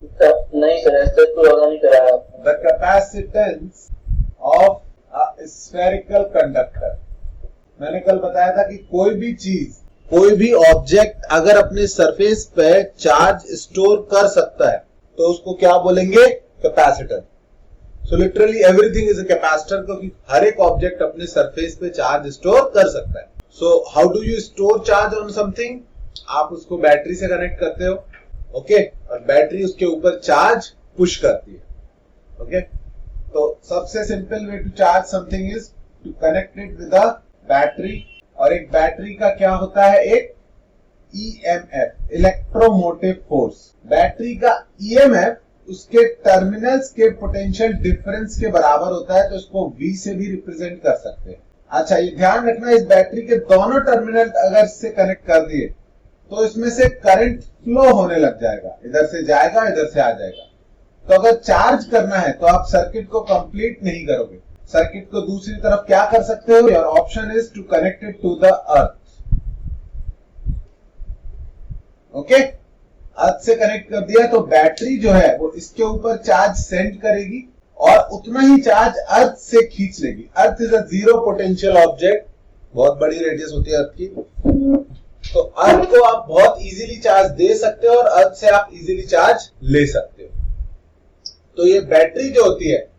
नहीं सर, ऐसा तो लगा नहीं कराया आपने। The capacitance of a spherical conductor. मैंने कल बताया था कि कोई भी चीज, कोई भी ऑब्जेक्ट अगर अपने सरफेस पे चार्ज स्टोर कर सकता है तो उसको क्या बोलेंगे? Capacitor. So literally everything is a capacitor, क्योंकि हर एक ऑब्जेक्ट अपने सरफेस पे चार्ज स्टोर कर सकता है। So how do you store charge on something? आप उसको बैटरी से कनेक्ट करते हो, ओके, और बैटरी उसके ऊपर चार्ज पुश करती है, ओके। तो सबसे simple way to charge something is to connect it with a battery. और एक बैटरी का क्या होता है? एक ईएमएफ, इलेक्ट्रोमोटिव फोर्स। बैटरी का ईएमएफ उसके टर्मिनल्स के पोटेंशियल डिफरेंस के बराबर होता है, तो इसको V से भी रिप्रेजेंट कर सकते हैं। अच्छा, ये ध्यान रखना, इस बैटरी के दोनों टर्मिनल अगर से कनेक्ट कर दिए तो इसमें से करंट फ्लो होने लग जाएगा, इधर से जाएगा, इधर से आ जाएगा। तो अगर चार्ज करना है तो आप सर्किट को कंप्लीट नहीं करोगे, सर्किट को दूसरी तरफ क्या कर सकते हो? Your option is to connect it to the earth, okay. Earth से कनेक्ट कर दिया तो बैटरी जो है वो इसके ऊपर चार्ज सेंड करेगी और उतना ही चार्ज अर्थ से खींच लेगी। Earth is a zero potential object, बहुत बड़ी रेडियस होती है अर्थ की, तो अर्थ को आप बहुत इजीली चार्ज दे सकते हो और अर्थ से आप इजीली चार्ज ले सकते हो। तो ये बैटरी जो होती है,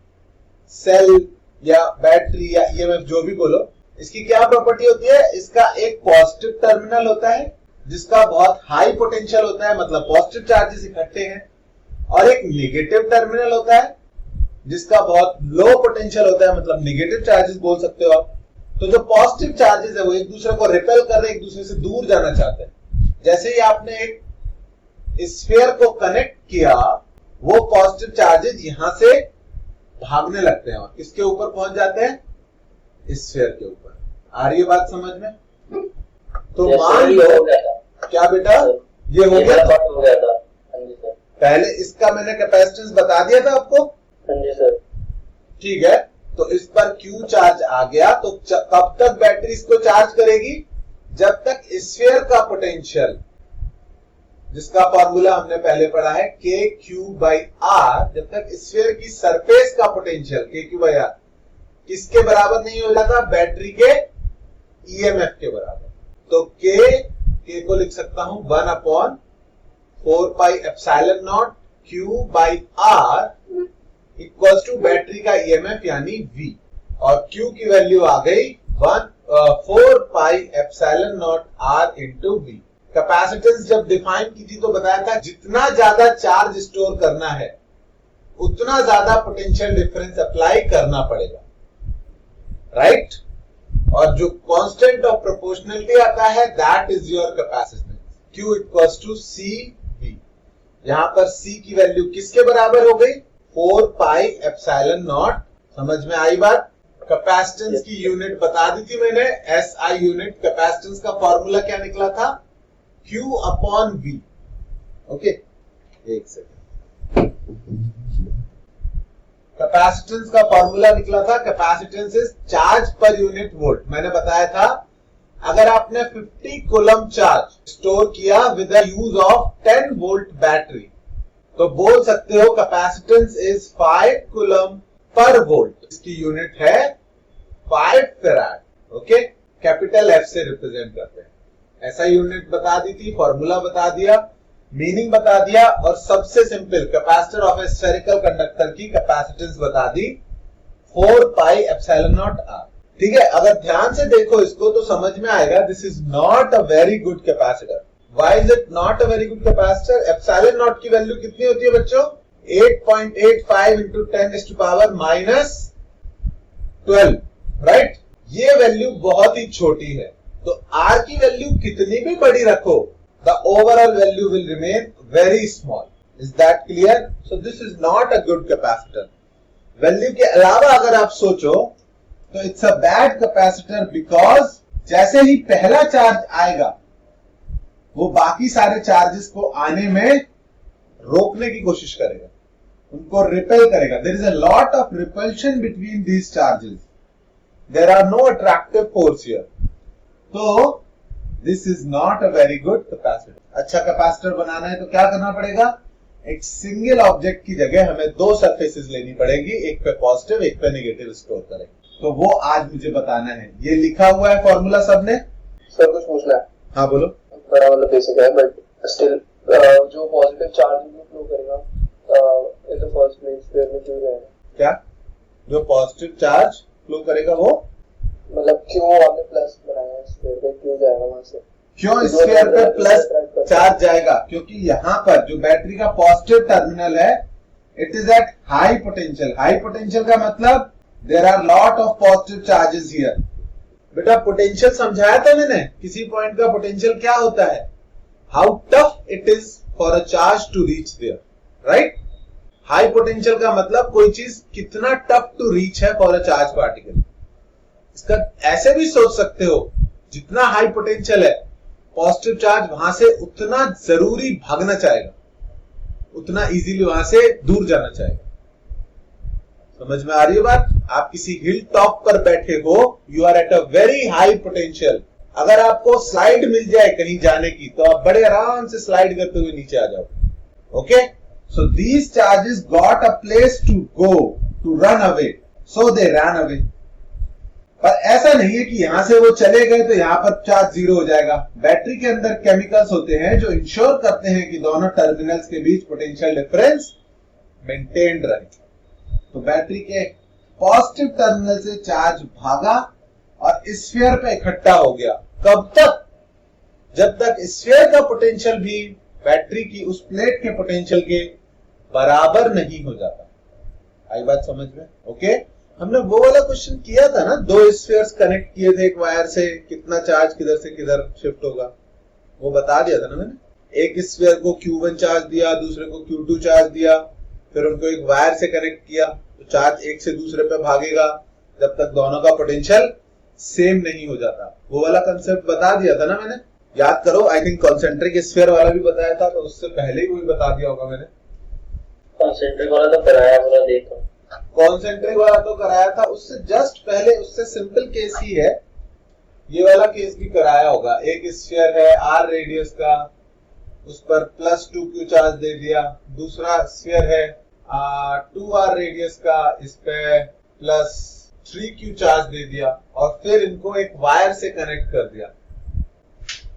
सेल या बैटरी या ईएमएफ जो भी बोलो, इसकी क्या प्रॉपर्टी होती है? इसका एक पॉजिटिव टर्मिनल होता है जिसका बहुत हाई पोटेंशियल होता है, मतलब पॉजिटिव चार्जेस इकट्ठे हैं, और एक नेगेटिव टर्मिनल होता है जिसका बहुत लो पोटेंशियल होता है, मतलब नेगेटिव चार्जेस बोल सकते हो आप। तो जो पॉजिटिव चार्जेस है वो एक दूसरे को रिपेल कर रहे हैं, एक दूसरे से दूर जाना चाहते हैं। जैसे ही आपने एक स्फीयर को कनेक्ट किया, वो पॉजिटिव चार्जेस यहां से भागने लगते हैं और किसके ऊपर पहुंच जाते हैं? स्फीयर के ऊपर। आ रही है बात समझ में? तो मान लो क्या बेटा, ये हो गया था। पहले इसका मैंने कैपेसिटेंस बता दिया था आपको, ठीक है। तो इस पर Q चार्ज आ गया, तो कब तक बैटरी इसको चार्ज करेगी? जब तक स्फीयर का पोटेंशियल, जिसका फॉर्मूला हमने पहले पढ़ा है KQ/R, जब तक स्फीयर की सरफेस का पोटेंशियल KQ/R किसके बराबर नहीं हो जाता? बैटरी के ईएमएफ के बराबर। तो K को लिख सकता हूं 1/4πε0 Q/R इक्वल्स टू बैटरी का ईएमएफ यानी V, और Q की वैल्यू आ गई 4πε0 R इंटू V। कैपेसिटेंस जब डिफाइन की थी तो बताया था जितना ज्यादा चार्ज स्टोर करना है उतना ज्यादा पोटेंशियल डिफरेंस अप्लाई करना पड़ेगा, राइट। और जो कांस्टेंट ऑफ प्रोपोर्शनलिटी आता है that is your capacitance, Q equals to CV। यहां पर C की वैल्यू किसके बराबर हो गई? 4πε0। समझ में आई बात? कैपेसिटेंस की यूनिट बता दी थी मैंने, SI यूनिट। कैपेसिटेंस का फॉर्मूला क्या निकला था? Q/V, okay. एक सेकंड, कैपेसिटेंस का फॉर्मूला निकला था, capacitance is charge per unit volt. मैंने बताया था अगर आपने 50 कूलम चार्ज स्टोर किया with the use of 10 volt battery तो बोल सकते हो capacitance is 5 coulomb per volt. इसकी यूनिट है 5 फैराड, ओके। कैपिटल F से रिप्रेजेंट करते हैं। ऐसा यूनिट बता दी थी, फॉर्मूला बता दिया, मीनिंग बता दिया, और सबसे simple capacitor of A spherical conductor की कैपेसिटेंस बता दी 4πε0R। ठीक है, अगर ध्यान से देखो इसको तो समझ में आएगा this is not a very good capacitor. Why is it not a very good capacitor? Epsilon not की वैल्यू कितनी होती है बच्चों? 8.85 इंटू 10⁻⁻12, राइट। ये वैल्यू बहुत ही छोटी है, तो R की वैल्यू कितनी भी बड़ी रखो the overall value will remain very small. Is that clear? So this is not a good capacitor. Value के अलावा अगर आप सोचो तो it's a bad capacitor because जैसे ही पहला चार्ज आएगा वो बाकी सारे चार्जेस को आने में रोकने की कोशिश करेगा, उनको रिपेल करेगा। There is a lot of repulsion between these charges. There are no attractive force here. तो this is not a very good capacitor. अच्छा कैपेसिटर बनाना है तो क्या करना पड़ेगा? एक सिंगल ऑब्जेक्ट की जगह हमें दो सरफेसेस लेनी पड़ेगी, एक पे पॉजिटिव एक पे नेगेटिव स्टोर करेंगे। तो वो आज मुझे बताना है। ये लिखा हुआ है फॉर्मूला सबने? सर कुछ पूछना है? हाँ बोलो। बड़ा मतलब बेसिक है बट स्टिल जो पॉजिटिव चार्ज फ्लो करेगा in the first place sphere में क्यों जाएगा? क्या जो पॉजिटिव चार्ज फ्लो करेगा वो मतलब क्यों आपने प्लस बनाया है स्फीयर पे, क्यों जाएगा वहां से? क्यों स्फीयर पे प्लस चार्ज जाएगा? क्योंकि यहाँ पर जो बैटरी का पॉजिटिव टर्मिनल है it is at high potential. High potential का मतलब there are lot of positive charges here. बेटा पोटेंशियल समझाया था मैंने, किसी पॉइंट का पोटेंशियल क्या होता है, how tough it is for a charge to reach there, right? High potential का मतलब कोई चीज कितना टफ टू रीच है फॉर अ चार्ज पार्टिकल। इसका ऐसे भी सोच सकते हो, जितना हाई पोटेंशियल है पॉजिटिव चार्ज वहां से उतना जरूरी भागना चाहेगा, उतना इजीली वहां से दूर जाना चाहेगा। समझ में आ रही है बात? आप किसी हिल टॉप पर बैठे हो, you are at a very high potential. अगर आपको स्लाइड मिल जाए कहीं जाने की तो आप बड़े आराम से स्लाइड करते हुए नीचे आ जाओ। Okay, so these charges got a place to go to run away, so they run away. पर ऐसा नहीं है कि यहां से वो चले गए तो यहां पर चार्ज जीरो हो जाएगा। बैटरी के अंदर केमिकल्स होते हैं जो इंश्योर करते हैं कि दोनों टर्मिनल्स के बीच पोटेंशियल डिफरेंस मेंटेन्ड रहे। तो बैटरी के पॉजिटिव टर्मिनल से चार्ज भागा और स्फीयर पे इकट्ठा हो गया। कब तक? जब तक स्फीयर का पोटेंशियल भी बैटरी की उस प्लेट के पोटेंशियल के बराबर नहीं हो जाता। आई बात समझ में? ओके, हमने वो वाला क्वेश्चन किया था ना, दो स्फीयर्स कनेक्ट किए थे एक वायर से, कितना चार्ज किधर से किधर शिफ्ट होगा, वो बता दिया था ना मैंने। एक स्फीयर को Q1 चार्ज दिया, दूसरे को Q2 चार्ज दिया, फिर उनको एक वायर से कनेक्ट किया तो चार्ज एक से दूसरे पे भागेगा जब तक दोनों का पोटेंशियल सेम नहीं हो जाता। वो वाला कंसेप्ट बता दिया था ना मैंने, याद करो। आई थिंक कॉन्सेंट्रिक स्फीयर वाला भी बताया था, तो उससे पहले ही वही बता दिया होगा मैंने। कॉन्सेंट्रिक वाला तो कराया पूरा, देखो कॉन्सेंट्रिक वाला तो कराया था, उससे जस्ट पहले उससे सिंपल केस ही है, ये वाला केस भी कराया होगा। एक स्फीयर है R रेडियस का, उस पर +2Q चार्ज दे दिया। दूसरा स्फीयर है 2R रेडियस का, इस पे +3Q चार्ज दे दिया और फिर इनको एक वायर से कनेक्ट कर दिया।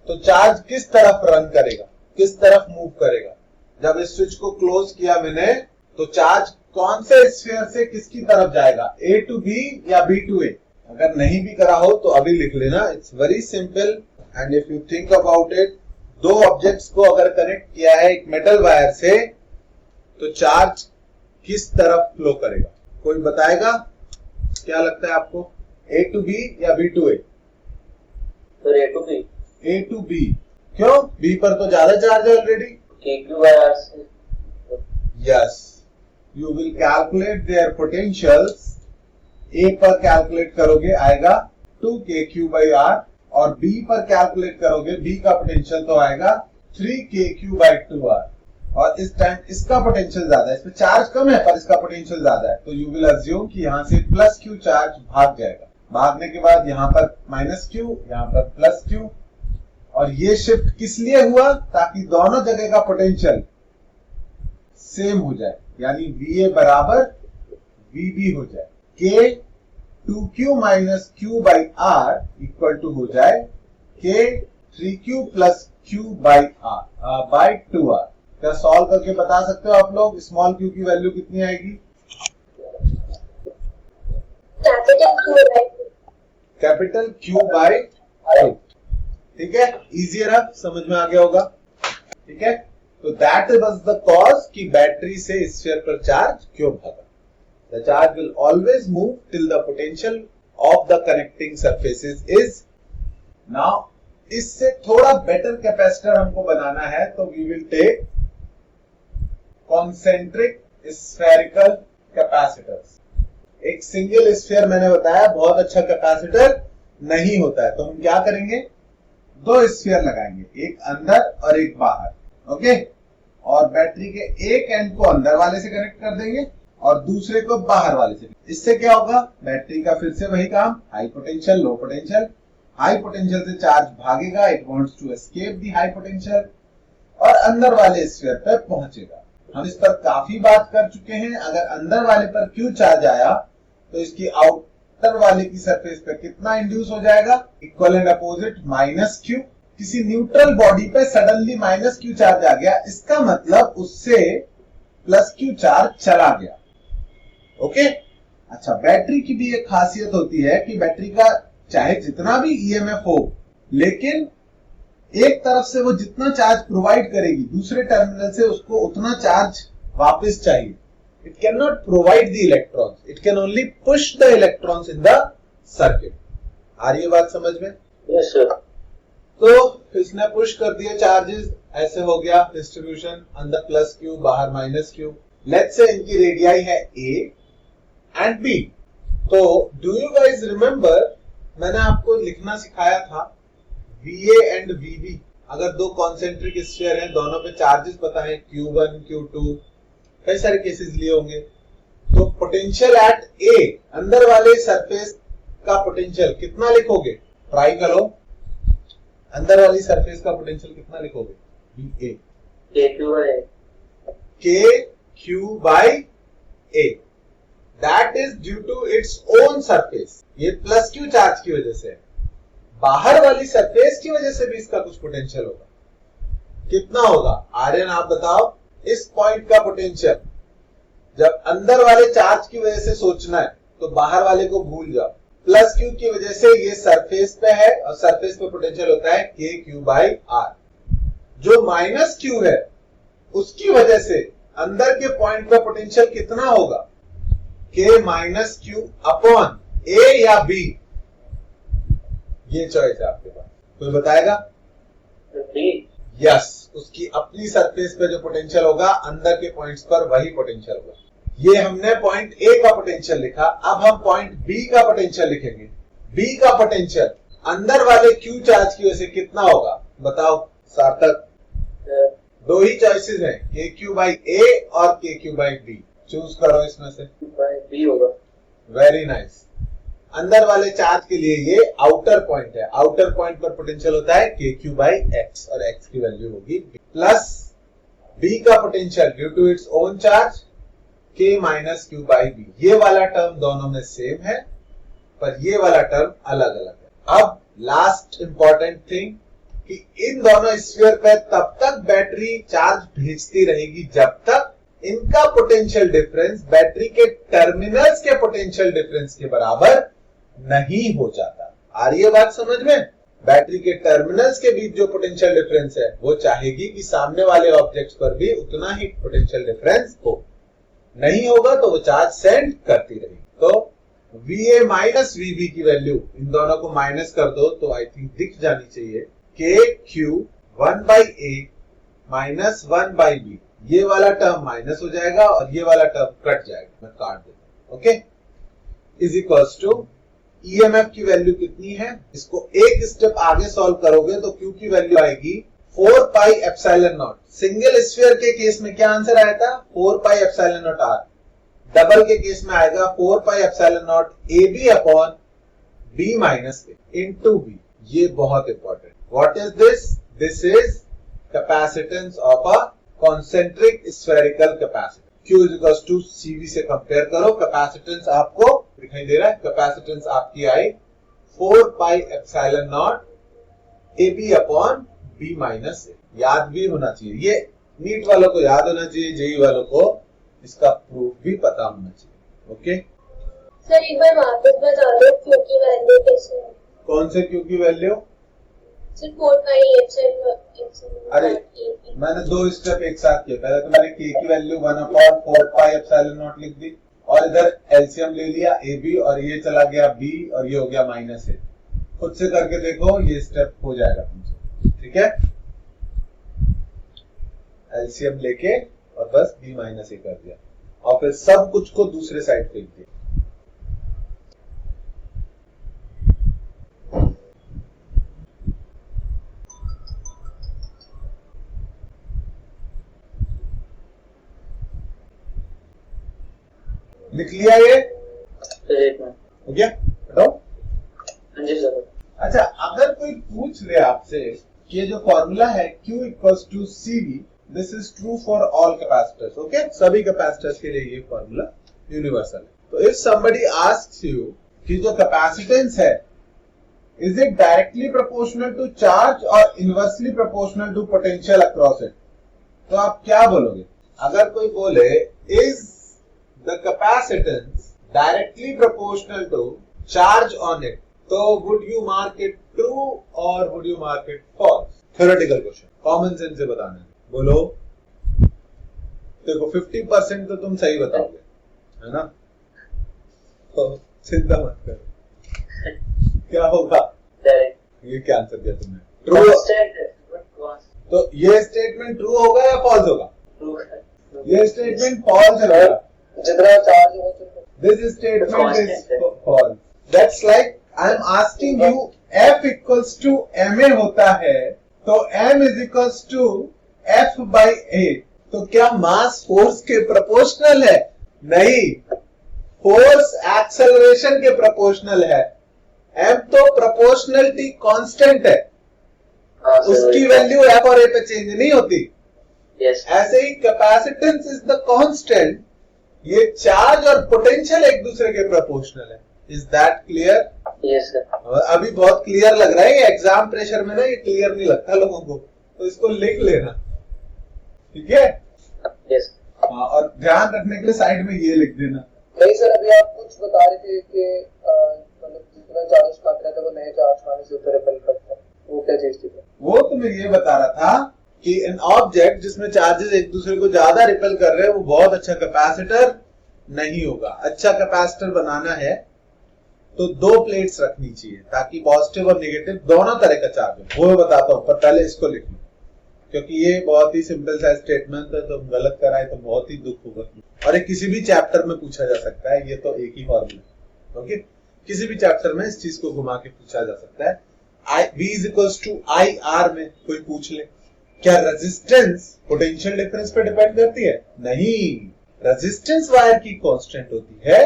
तो चार्ज किस तरफ रन करेगा, किस तरफ मूव करेगा? जब इस स्विच को क्लोज किया मैंने तो चार्ज कौन से स्फीयर से किसकी तरफ जाएगा, A to B या B to A? अगर नहीं भी करा हो तो अभी लिख लेना, it's very simple. And if you think about it, दो ऑब्जेक्ट्स को अगर कनेक्ट किया है एक मेटल वायर से तो चार्ज किस तरफ फ्लो करेगा? कोई बताएगा? क्या लगता है आपको, A to B या B to A? फिर A to B। A to B क्यों? B पर तो ज्यादा चार्ज है ऑलरेडी। KQ by R से। Yes, you will calculate their potentials। A पर कैलकुलेट करोगे आएगा 2KQ by R और B पर कैलकुलेट करोगे, B का पोटेंशियल तो आएगा 3KQ by 2R। और इस टाइम इसका पोटेंशियल ज्यादा है, इसमें चार्ज कम है पर इसका पोटेंशियल ज्यादा है, तो यू विल अज्यूम कि यहाँ से +Q चार्ज भाग जाएगा। भागने के बाद यहाँ पर -Q, यहाँ पर +Q, और ये शिफ्ट किस लिए हुआ? ताकि दोनों जगह का पोटेंशियल सेम हो जाए, यानी VA बराबर VB हो जाए। K 2Q minus Q by R equal to हो जाए K 3Q plus Q by R by 2R। क्या सॉल्व करके बता सकते हो आप लोग स्मॉल q की वैल्यू कितनी आएगी? Capital Q by 2। ठीक है, इजियर, अब समझ में आ गया होगा। ठीक है, तो दैट वाज द कॉज कि बैटरी से स्फीयर पर चार्ज क्यों भागा। The charge will always move till the potential of the connecting surfaces is. Now इससे थोड़ा बेटर कैपेसिटर हमको बनाना है तो we will take concentric spherical capacitors. एक सिंगल स्फीयर मैंने बताया बहुत अच्छा कैपेसिटर नहीं होता है, तो हम क्या करेंगे, दो स्फीयर लगाएंगे, एक अंदर और एक बाहर। ओके, और बैटरी के एक एंड को अंदर वाले से कनेक्ट कर देंगे और दूसरे को बाहर वाले से। इससे क्या होगा, बैटरी का फिर से वही काम, high potential low potential. High potential से चार्ज भागेगा, it wants to escape the high potential और अंदर वाले स्फीयर पे पहुंचेगा। हम इस पर काफी बात कर चुके हैं। अगर अंदर वाले पर Q चार्ज आया तो इसकी आउटर वाले की सरफेस पे कितना इंड्यूस हो जाएगा? Equal and opposite minus Q। किसी न्यूट्रल बॉडी पे सडनली माइनस Q चार्ज आ गया, इसका मतलब उससे प्लस Q चार्ज चला गया। ओके। अच्छा, बैटरी की भी एक खासियत होती है कि बैटरी का चाहे जितना भी ईएमएफ हो, लेकिन एक तरफ से वो जितना चार्ज प्रोवाइड करेगी, दूसरे टर्मिनल से उसको उतना चार्ज वापस चाहिए। It can not provide the electrons, it can only push the electrons in the circuit. आ रही है बात समझ में? Yes sir. तो इसने पुश कर दिए चार्जेस, ऐसे हो गया डिस्ट्रीब्यूशन, अंदर प्लस Q बाहर माइनस Q। लेट्स से इनकी रेडियाई है A एंड B। तो डू यू गाइज रिमेंबर, मैंने आपको लिखना सिखाया था VA एंड VB। अगर दो कॉन्सेंट्रिक स्फीयर हैं, दोनों पे चार्जेस पता है Q1 Q2, कई सारे केसेस लिए होंगे। तो पोटेंशियल एट A, अंदर वाले सरफेस का पोटेंशियल कितना लिखोगे? ट्राई करो, अंदर वाली सरफेस का पोटेंशियल कितना लिखोगे? VA KQ by A, that is due to its own surface. ये प्लस Q चार्ज की वजह से, बाहर वाली सरफेस की वजह से भी इसका कुछ पोटेंशियल होगा। कितना होगा आर्यन, आप बताओ? इस पॉइंट का पोटेंशियल, जब अंदर वाले चार्ज की वजह से सोचना है तो बाहर वाले को भूल जाओ। प्लस Q की वजह से ये सरफेस पे है और सरफेस पे पोटेंशियल होता है KQ by R। जो माइनस Q है उसकी वजह से अंदर के पॉइंट पे पोटेंशियल कितना होगा? K minus Q upon A या B? ये चॉइस है आपके पास, कोई बताएगा? यस, उसकी अपनी सरफेस पे जो पोटेंशियल होगा अंदर के पॉइंट्स पर वही पोटेंशियल होगा। ये हमने पॉइंट A का पोटेंशियल लिखा, अब हम पॉइंट B का पोटेंशियल लिखेंगे। B का पोटेंशियल अंदर वाले Q चार्ज की वजह से कितना होगा? बताओ सार्थक। दो ही चॉइसेस हैं, KQ by A और KQ by B। चूज करो इसमें से। B होगा। Very nice. अंदर वाले चार्ज के लिए ये आउटर पॉइंट है, आउटर पॉइंट पर पोटेंशियल होता है KQ by X और X की वैल्यू होगी प्लस B का potential due to its own charge K minus Q by B। ये वाला टर्म दोनों में सेम है पर ये वाला टर्म अलग अलग है। अब लास्ट इंपॉर्टेंट थिंग कि इन दोनों स्फीयर पे तब तक बैटरी चार्ज भेजती रहेगी जब तक इनका पोटेंशियल डिफरेंस बैटरी के टर्मिनल्स के पोटेंशियल डिफरेंस के बराबर नहीं हो जाता। आ रही है बात समझ में? बैटरी के टर्मिनल्स के बीच जो पोटेंशियल डिफरेंस है वो चाहेगी कि सामने वाले ऑब्जेक्ट्स पर भी उतना ही पोटेंशियल डिफरेंस हो, नहीं होगा तो वो चार्ज सेंड करती रहेगी। तो VA माइनस VB की वैल्यू इन दोनों को माइनस कर दो तो आई थिंक दिख जानी चाहिए KQ 1 by A minus 1 by B। ये वाला टर्म माइनस हो जाएगा और ये वाला टर्म कट जाएगा, मैं काट देता हूं। Okay, is equals to EMF की वैल्यू कितनी है? इसको एक स्टेप आगे सॉल्व करोगे तो Q की वैल्यू आएगी 4 pi epsilon naught. Single sphere के केस में क्या आंसर आया था? 4 pi epsilon naught R। Double के केस में आएगा 4 pi epsilon naught AB upon B minus A into B। ये बहुत important. What is this? This is capacitance of a concentric spherical capacitor. Q is equals to CV से compare करो। Capacitance आपको दिखाई दे रहा है, कैपेसिटेंस आपकी आई 4 pi epsilon naught AB upon B minus A। याद भी होना चाहिए, ये नीट वालों को याद होना चाहिए, जेई वालों को इसका प्रूफ भी पता होना चाहिए। ओके सर, एक बार वापस बता दो Q की वैल्यू कैसे है? कौन से Q की वैल्यू? Sir 4 pi epsilon. अरे मैंने दो स्टेप एक साथ किया। पहले तो मैंने K की value 1 upon 4 pi epsilon not लिख दी और इधर एलसीएम ले लिया AB और ये चला गया B और ये हो गया माइनस A। खुद से करके देखो, ये स्टेप हो जाएगा तुमसे। ठीक है, एलसीएम लेके और बस B माइनस A कर दिया और फिर सब कुछ को दूसरे साइड फेंक दिया। लिख लिया ये? हो गया? बताओ। हाँ जी सर। अच्छा, अगर कोई पूछ ले आपसे कि ये जो फॉर्मूला है Q equals to CV, this is true for all capacitors. Okay, सभी कैपेसिटर्स के लिए ये फॉर्मूला यूनिवर्सल है. तो इफ समबडी आस्क्स यू कि जो कैपेसिटेंस है is it directly proportional to charge और inversely proportional to potential across it, तो आप क्या बोलोगे? अगर कोई बोले is the capacitance directly proportional to charge on it, तो would you mark it true और would you mark it false? Theoretical question, common sense से बताना है. बोलो. देखो 50% तो तुम सही बताओगे, है ना? तो चिंता मत करो. क्या होगा? ये क्या आंसर दिया तुमने? ट्रू. तो ये स्टेटमेंट ट्रू होगा या फॉल्स होगा? ये स्टेटमेंट फॉल्स होगा. जितना चार्ज हो this statement is false. That's like I am asking you F equals to ma होता है तो m is equals to F by a. तो क्या मास फोर्स के प्रोपोर्शनल है? नहीं, फोर्स एक्सेलरेशन के प्रोपोर्शनल है. m तो प्रोपोर्शनलिटी कांस्टेंट है, उसकी वैल्यू F और a पे चेंज नहीं होती. ऐसे ही कैपेसिटेंस इज द कांस्टेंट. ये चार्ज और पोटेंशियल एक दूसरे के प्रोपोर्शनल है. Is that clear? Yes sir. अभी बहुत क्लियर लग रहा है. ये एग्जाम प्रेशर में ना ये क्लियर नहीं लगता लोगों को, तो इसको लिख लेना, ठीक है? यस. और ध्यान रखने के लिए साइड में ये लिख देना. नहीं सर, अभी आप कुछ बता रहे थे कि मतलब जितना चार्ज मात्रा था वो नए चार्ज माने से उतर रिपेल करता है, वो क्या चीज थी? वो तो मैं ये बता रहा था कि एन ऑब्जेक्ट जिसमें चार्जेस एक दूसरे को ज्यादा रिपेल कर रहे हैं वो बहुत अच्छा कैपेसिटर नहीं होगा. अच्छा कैपेसिटर बनाना है तो दो प्लेट्स रखनी चाहिए ताकि पॉजिटिव और नेगेटिव दोनों तरह का चार्ज हो. वो बताता हूं, पर पहले इसको लिख लो क्योंकि ये बहुत ही सिंपल सा स्टेटमेंट है. तो गलत कराए तो बहुत ही दुख होगा. और ये किसी भी चैप्टर में पूछा जा सकता है. ये तो एक ही फॉर्मूला. ओके, किसी भी चैप्टर में इस चीज को घुमा के पूछा जा सकता है. V is equals to IR में कोई पूछ ले, क्या रेजिस्टेंस पोटेंशियल डिफरेंस पे डिपेंड करती है? नहीं, रेजिस्टेंस वायर की कांस्टेंट होती है.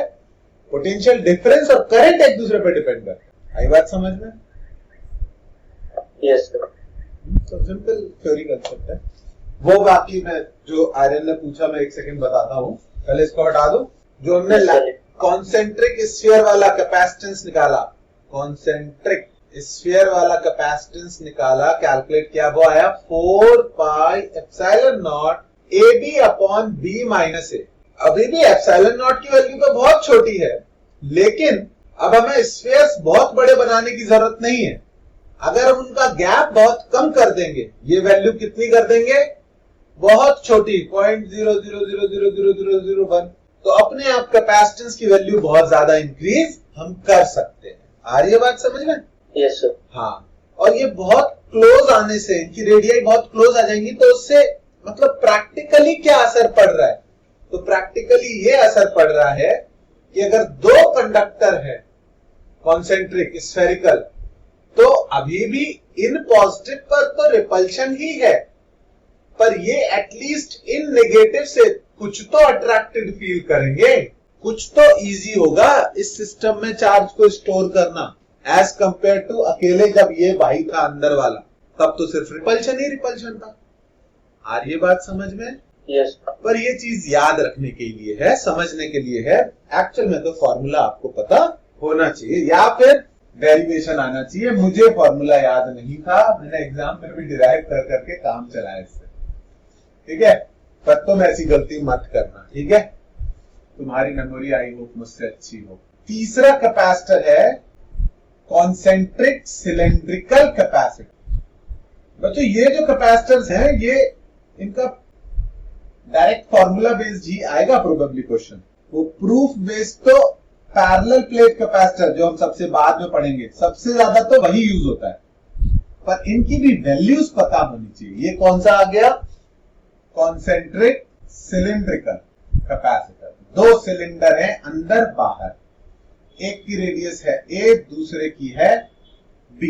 पोटेंशियल डिफरेंस और करंट एक दूसरे पे डिपेंड करते हैं. आई बात समझ में? Yes sir. तो सिंपल थ्योरी कंसेप्ट है वो. बाकी मैं जो आर्यन ने पूछा मैं एक सेकंड बताता हूँ. पहले इसको हटा दो. जो हमने कॉन्सेंट्रिक स्फीयर वाला कैपेसिटेंस निकाला, कॉन्सेंट्रिक स्फीयर वाला कैपेसिटेंस निकाला, कैलकुलेट किया, वो आया 4 pi epsilon naught AB upon B minus A. अभी भी एप्सिलॉन नॉट की वैल्यू तो बहुत छोटी है, लेकिन अब हमें स्फीयर्स बहुत बड़े बनाने की जरूरत नहीं है. अगर हम उनका गैप बहुत कम कर देंगे, ये वैल्यू कितनी कर देंगे? बहुत छोटी, 0.00000001, तो अपने आप कैपेसिटेंस की वैल्यू बहुत ज्यादा इंक्रीज हम कर सकते हैं. आ रही है बात समझ में? Yes sir. हाँ, और ये बहुत क्लोज आने से, इनकी रेडियाई बहुत क्लोज आ जाएंगी, तो उससे मतलब प्रैक्टिकली क्या असर पड़ रहा है? तो प्रैक्टिकली ये असर पड़ रहा है कि अगर दो कंडक्टर है कॉन्सेंट्रिक स्फेरिकल, तो अभी भी इन पॉजिटिव पर तो रिपल्शन ही है, पर ये एटलीस्ट इन नेगेटिव से कुछ तो अट्रैक्टेड फील करेंगे, कुछ तो इजी होगा इस सिस्टम में चार्ज को स्टोर करना एज कंपेयर टू अकेले जब ये भाई था अंदर वाला, तब तो सिर्फ रिपल्शन ही रिपल्शन था. आ रही है बात समझ में? यस. पर ये चीज याद रखने के लिए है, समझने के लिए है. एक्चुअल में तो फॉर्मूला आपको पता होना चाहिए या फिर डेरिवेशन आना चाहिए. मुझे फॉर्मूला याद नहीं था, मैंने एग्जाम में भी डिराइव कर करके काम चलाया इससे, ठीक है? पर तुम ऐसी गलती मत करना, ठीक है? तुम्हारी मेमोरी आई होप मुझसे अच्छी हो. तीसरा कैपेसिटर है कॉन्सेंट्रिक सिलेंड्रिकल कैपेसिटर. बच्चों ये जो कैपेसिटर्स हैं, ये इनका डायरेक्ट फॉर्मूला बेस्ड ही आएगा प्रोबेबली क्वेश्चन. वो प्रूफ बेस्ड तो पैरेलल प्लेट कैपेसिटर जो हम सबसे बाद में पढ़ेंगे, सबसे ज्यादा तो वही यूज होता है, पर इनकी भी वैल्यूज पता होनी चाहिए. ये कौन सा आ गया? Concentric cylindrical capacitor. दो सिलेंडर है अंदर बाहर, एक की रेडियस है A, दूसरे की है B.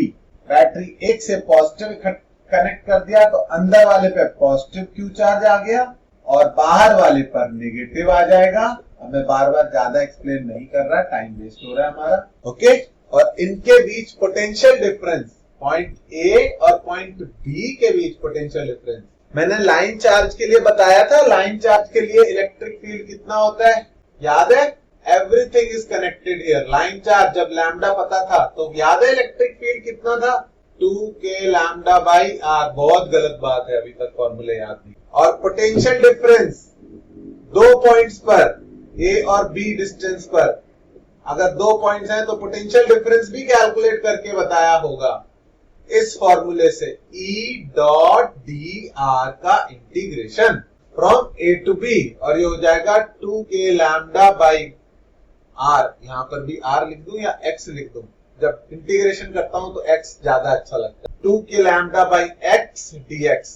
बैटरी एक से पॉजिटिव कनेक्ट कर दिया तो अंदर वाले पे पॉजिटिव क्यू चार्ज आ गया और बाहर वाले पर नेगेटिव आ जाएगा. अब मैं बार बार ज्यादा एक्सप्लेन नहीं कर रहा, टाइम वेस्ट हो रहा है हमारा. ओके, और इनके बीच पोटेंशियल डिफरेंस, पॉइंट A और पॉइंट B के बीच पोटेंशियल डिफरेंस मैंने लाइन चार्ज के लिए बताया था, लाइन चार्ज के लिए इलेक्ट्रिक फील्ड कितना होता है, याद है? Everything is connected here. Line charge जब लैम्डा पता था तो याद है इलेक्ट्रिक फील्ड कितना था, 2k लैम्डा बाई आर। बहुत गलत बात है, अभी तक फॉर्मूले याद नहीं। और पोटेंशियल डिफरेंस दो पॉइंट्स पर, ए और बी डिस्टेंस पर, अगर 2 पॉइंट्स हैं तो पोटेंशियल डिफरेंस भी कैलकुलेट करके बताया होगा इस फॉर्मूले से, E डॉट डी आर का integration from A to B, और ये हो जाएगा 2k लैम्डा बाई आर। यहां पर भी आर लिख दूं या एक्स लिख दूं? जब इंटीग्रेशन करता हूं तो एक्स ज्यादा अच्छा लगता है। 2k lambda by x dx,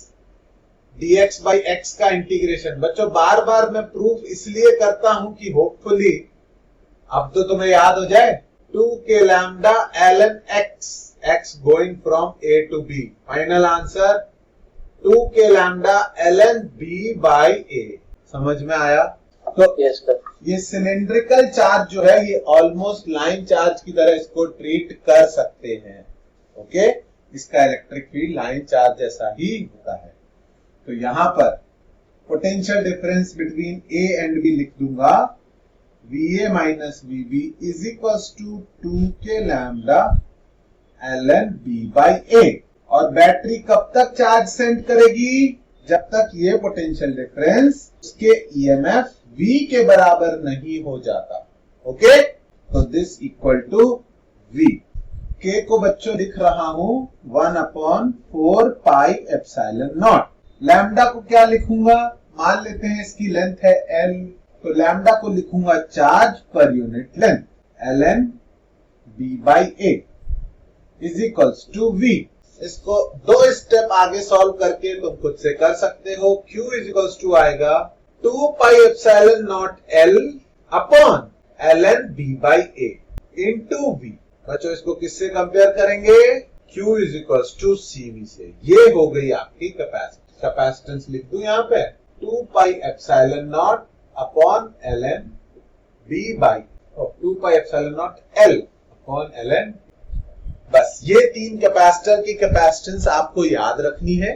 dx by x का इंटीग्रेशन। बच्चों बार बार मैं प्रूफ इसलिए करता हूं कि होपफुली अब तो तुम्हें याद हो जाए। 2k lambda ln x, x going from a to b, final answer 2k lambda ln b by a। समझ में आया? तो यस सर। ये सिलेंड्रिकल चार्ज जो है ये ऑलमोस्ट लाइन चार्ज की तरह इसको ट्रीट कर सकते हैं। ओके, इसका इलेक्ट्रिक फील्ड लाइन चार्ज जैसा ही होता है। तो यहां पर potential difference between A and B लिख दूंगा, VA minus VB is equal to 2k lambda ln b by a। और बैटरी कब तक चार्ज सेंड करेगी? जब तक ये पोटेंशियल डिफरेंस उसके EMF V के बराबर नहीं हो जाता। ओके, तो this equal to V। K को बच्चों लिख रहा हूं 1/4 पाई एप्सिलॉन नॉट। लैम्डा को क्या लिखूंगा? मान लेते हैं इसकी लेंथ है L, तो लैम्डा को लिखूंगा चार्ज पर unit length, ln b by a is equals to v। इसको 2 स्टेप आगे सॉल्व करके तुम खुद से कर सकते हो। q इज इक्वल्स टू आएगा 2 pi epsilon naught L upon ln b by a into v। बच्चों इसको किससे कंपेयर करेंगे? q is equals to cv से। ये हो गई आपकी कैपेसिटेंस। लिख दूं यहां पे 2 pi epsilon not upon ln b by 2 pi epsilon naught L upon ln। बस ये 3 कैपेसिटर की कैपेसिटेंस आपको याद रखनी है।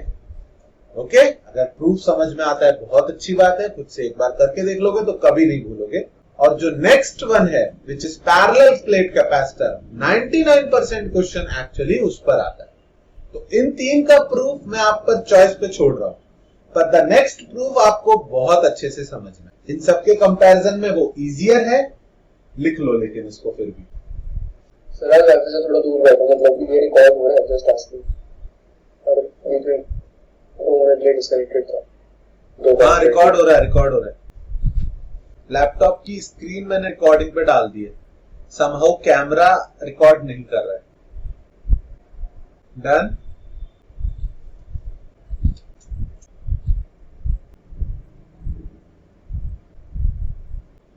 ओके, अगर प्रूफ समझ में आता है बहुत अच्छी बात है, खुद से एक बार करके देख लोगे तो कभी नहीं भूलोगे। और जो नेक्स्ट वन है which is parallel plate capacitor, 99% question actually उस पर आता है। तो इन 3 का प्रूफ मैं आप पर चॉइस पे छोड़ रहा हूं, पर द नेक्स्ट प्रूफ आपको बहुत अच्छे से समझना है। इन सबके कंपैरिजन में वो इजियर है, लिख लो लेकिन इसको फिर भी। सर आज आपसे से थोड़ा दूर बैठो, मतलब ये रिकॉर्ड हो रहा है जस्ट आस्किंग। और बीच में मोमेंटली डिस्कनेक्टेड था। हाँ रिकॉर्ड हो रहा है, रिकॉर्ड हो रहा है। लैपटॉप की स्क्रीन मैंने रिकॉर्डिंग पे डाल दी है, समहाउ कैमरा रिकॉर्ड नहीं कर रहा है। डन।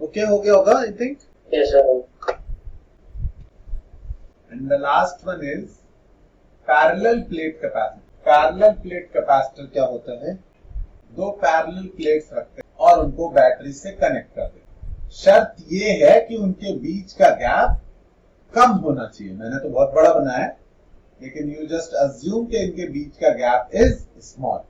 ओके हो गया होगा I think. Yes sir. And the last one is parallel plate capacitor. Parallel plate capacitor क्या होता है? 2 पैरेलल प्लेट्स रखते हैं और उनको बैटरी से कनेक्ट कर देते हैं। शर्त ये है कि उनके बीच का गैप कम होना चाहिए। मैंने तो बहुत बड़ा बनाया है, लेकिन यू जस्ट अज्यूम कि इनके बीच का गैप इज स्मॉल।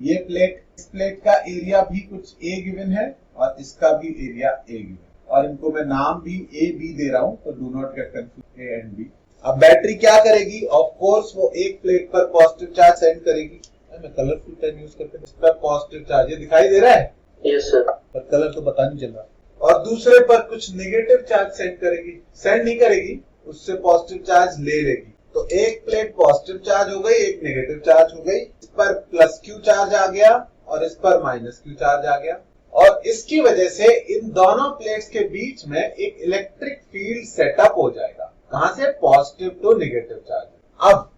ये प्लेट, इस प्लेट का एरिया भी कुछ A गिवन है और इसका भी एरिया A गिवन है, और इनको मैं नाम भी A B दे रहा हूं, तो do not get confuse A and B। अब बैटरी क्या करेगी? ऑफ कोर्स वो एक प्लेट पर पॉजिटिव चार्ज सेंड करेगी। मैं कलरफुल पेन यूज करके इस पर पॉजिटिव चार्ज, ये दिखाई दे रहा है? Yes sir. पर कलर तो पता नहीं चल रहा। और दूसरे पर कुछ नेगेटिव चार्ज सेंड करेगी, सेंड नहीं करेगी, उससे पॉजिटिव चार्ज ले लेगी। तो एक प्लेट पॉजिटिव चार्ज हो गई, एक नेगेटिव चार्ज हो गई। इस पर प्लस क्यू चार्ज आ गया और इस पर माइनस क्यू चार्ज आ गया, और इसकी वजह से इन दोनों प्लेट्स के बीच में एक इलेक्ट्रिक फील्ड सेटअप हो जाएगा। कहां से? Positive to negative charge. अब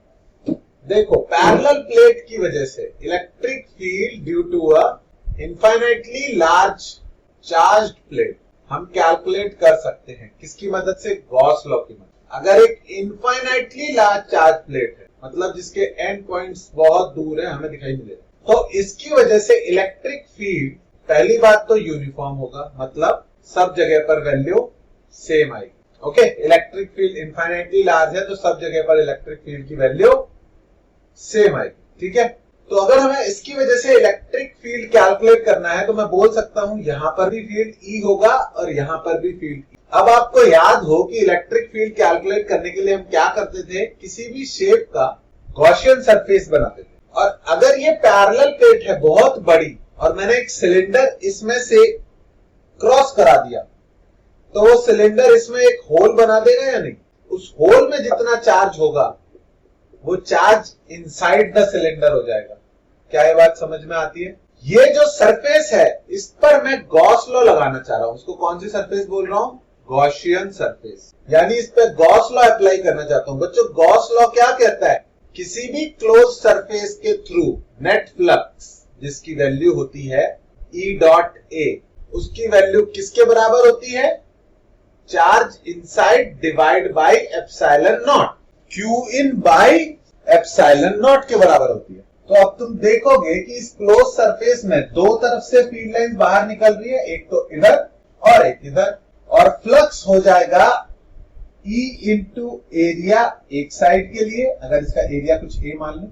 देखो, पैरेलल प्लेट की वजह से electric field due to a infinitely large charged plate हम कैलकुलेट कर सकते हैं। किसकी मदद से? गॉस लॉ की मदद। अगर एक इनफाइनाइटली लार्ज चार्ज प्लेट है, मतलब जिसके एंड पॉइंट्स बहुत दूर है, हमें दिखाई नहीं देता, तो इसकी वजह से इलेक्ट्रिक फील्ड पहली बात तो यूनिफॉर्म होगा, मतलब सब जगह पर वैल्यू सेम आएगी। Okay, electric field infinitely large है तो सब जगह पर इलेक्ट्रिक फील्ड की वैल्यू सेम आएगी। ठीक है, तो अगर हमें इसकी वजह से इलेक्ट्रिक फील्ड कैलकुलेट करना है तो मैं बोल सकता हूं यहां पर भी फील्ड E होगा और यहां पर भी फील्ड E। अब आपको याद हो कि इलेक्ट्रिक फील्ड कैलकुलेट करने के लिए हम क्या करते थे, किसी भी शेप का गॉसियन सरफेस बनाते थे, और अगर ये पैरेलल प्लेट है बहुत बड़ी और मैंने एक सिलेंडर इसमें से क्रॉस करा दिया, तो वो सिलेंडर इसमें एक होल बना देगा या नहीं? उस होल में जितना चार्ज होगा वो चार्ज इनसाइड द सिलेंडर हो जाएगा। क्या ये बात समझ में आती है? ये जो सरफेस है इस पर मैं गॉस लॉ लगाना चाह रहा हूं। उसको कौन सी सरफेस बोल रहा हूं? गॉसियन सरफेस, यानी इस पे गॉस लॉ अप्लाई करना चाहता हूं। बच्चों, गॉस लॉ क्या कहता है? किसी भी क्लोज सरफेस के थ्रू नेट फ्लक्स जिसकी वैल्यू होती है E डॉट A, उसकी वैल्यू किसके बराबर होती है? Charge inside divide by epsilon naught, Q in by epsilon not के बराबर होती है। तो अब तुम देखोगे कि इस क्लोज सरफेस में दो तरफ से फील्ड लाइन बाहर निकल रही है, एक तो इधर और एक इधर, और फ्लक्स हो जाएगा E इंटू एरिया एक साइड के लिए, अगर इसका एरिया कुछ A मान लो,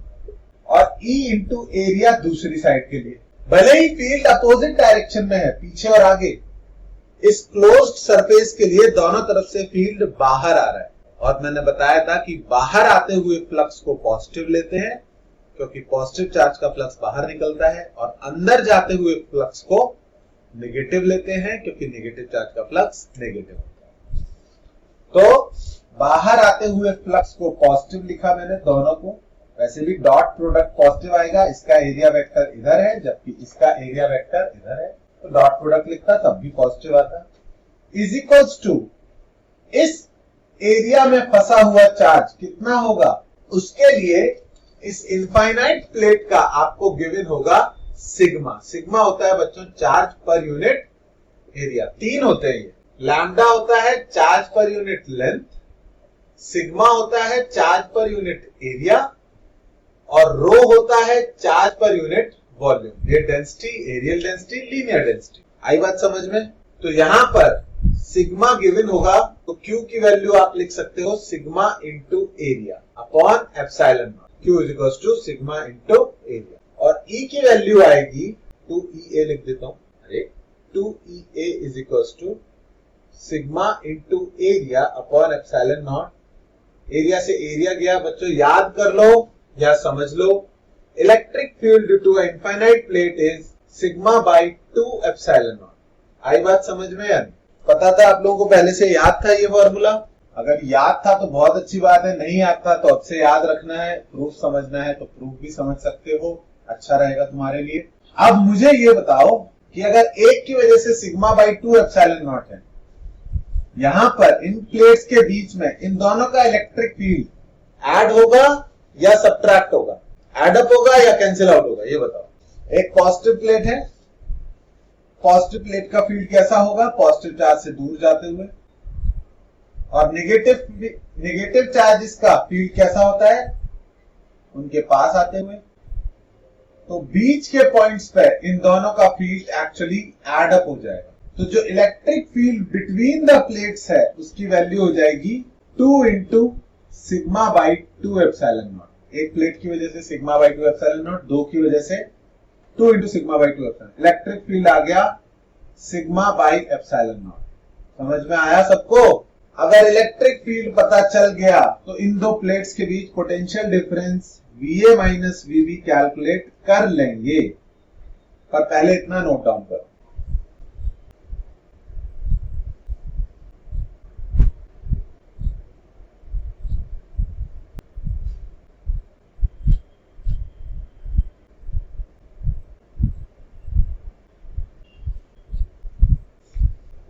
और E इंटू एरिया दूसरी साइड के लिए। भले ही फील्ड अपोजिट डायरेक्शन में है, पीछे और आगे, इस क्लोज्ड सरफेस के लिए दोनों तरफ से फील्ड बाहर आ रहा है। और मैंने बताया था कि बाहर आते हुए फ्लक्स को पॉजिटिव लेते हैं क्योंकि पॉजिटिव चार्ज का फ्लक्स बाहर निकलता है, और अंदर जाते हुए फ्लक्स को नेगेटिव लेते हैं क्योंकि नेगेटिव चार्ज का फ्लक्स नेगेटिव होता है। तो बाहर आते हुए फ्लक्स को पॉजिटिव लिखा मैंने दोनों को। वैसे भी डॉट प्रोडक्ट पॉजिटिव आएगा, इसका एरिया वेक्टर इधर है जबकि इसका एरिया वेक्टर इधर है, तो डॉट प्रोडक्ट लिखता तब भी पॉजिटिव आता। इज इक्वल्स टू इस एरिया में फंसा हुआ चार्ज कितना होगा, उसके लिए इस इनफाइनाइट प्लेट का आपको गिवन होगा सिग्मा। सिग्मा होता है बच्चों चार्ज पर यूनिट एरिया, तीन होते हैं ये। लैम्डा होता है चार्ज पर यूनिट लेंथ, सिग्मा होता है चार्ज पर यूनिट एरिया, और रो होता है चार्ज पर यूनिट वॉल्यूम। ये density, areal density, linear density. आई बात समझ में? तो यहां पर सिग्मा गिवन होगा तो Q की वैल्यू आप लिख सकते हो sigma into area upon epsilon naught. Q is equal to sigma into area, और E की वैल्यू आएगी 2EA लिख देता हूं, अरे 2EA is equal to sigma into area upon epsilon naught. Area से एरिया गया बच्चों, याद कर लो या समझ लो। Electric field due to infinite plate is sigma by 2 epsilon naught. आई बात समझ में या नहीं? पता था आप लोगों को, पहले से याद था ये फॉर्मूला? अगर याद था तो बहुत अच्छी बात है, नहीं याद था तो अब से याद रखना है। प्रूफ समझना है तो प्रूफ भी समझ सकते हो, अच्छा रहेगा तुम्हारे लिए। अब मुझे ये बताओ कि अगर एक की वजह से सिग्मा बाय 2 एप्सिलॉन नॉट है, यहां पर इन प्लेट्स के बीच में इन दोनों का इलेक्ट्रिक फील्ड ऐड होगा या सब्ट्रैक्ट होगा? ऐड अप होगा या कैंसिल आउट होगा? ये बताओ। एक पॉजिटिव प्लेट है, पॉजिटिव प्लेट का फील्ड कैसा होगा? पॉजिटिव चार्ज से दूर जाते हुए। और नेगेटिव चार्जेस का फील्ड कैसा होता है? उनके पास आते हुए। तो बीच के पॉइंट्स पे इन दोनों का फील्ड एक्चुअली ऐड अप हो जाएगा। तो जो electric field between the plates है उसकी वैल्यू हो जाएगी 2 into sigma by 2 epsilon not. एक प्लेट की वजह से सिग्मा बाई 2 एप्सिलॉन नॉट, दो की वजह से 2 into sigma by 2 epsilon. Electric field आ गया सिग्मा बाई एप्सिलॉन नॉट। समझ में आया सबको? अगर इलेक्ट्रिक फील्ड पता चल गया तो इन दो प्लेट्स के बीच potential difference VA minus VB calculate कर लेंगे। पर पहले इतना नोट डाउन करो,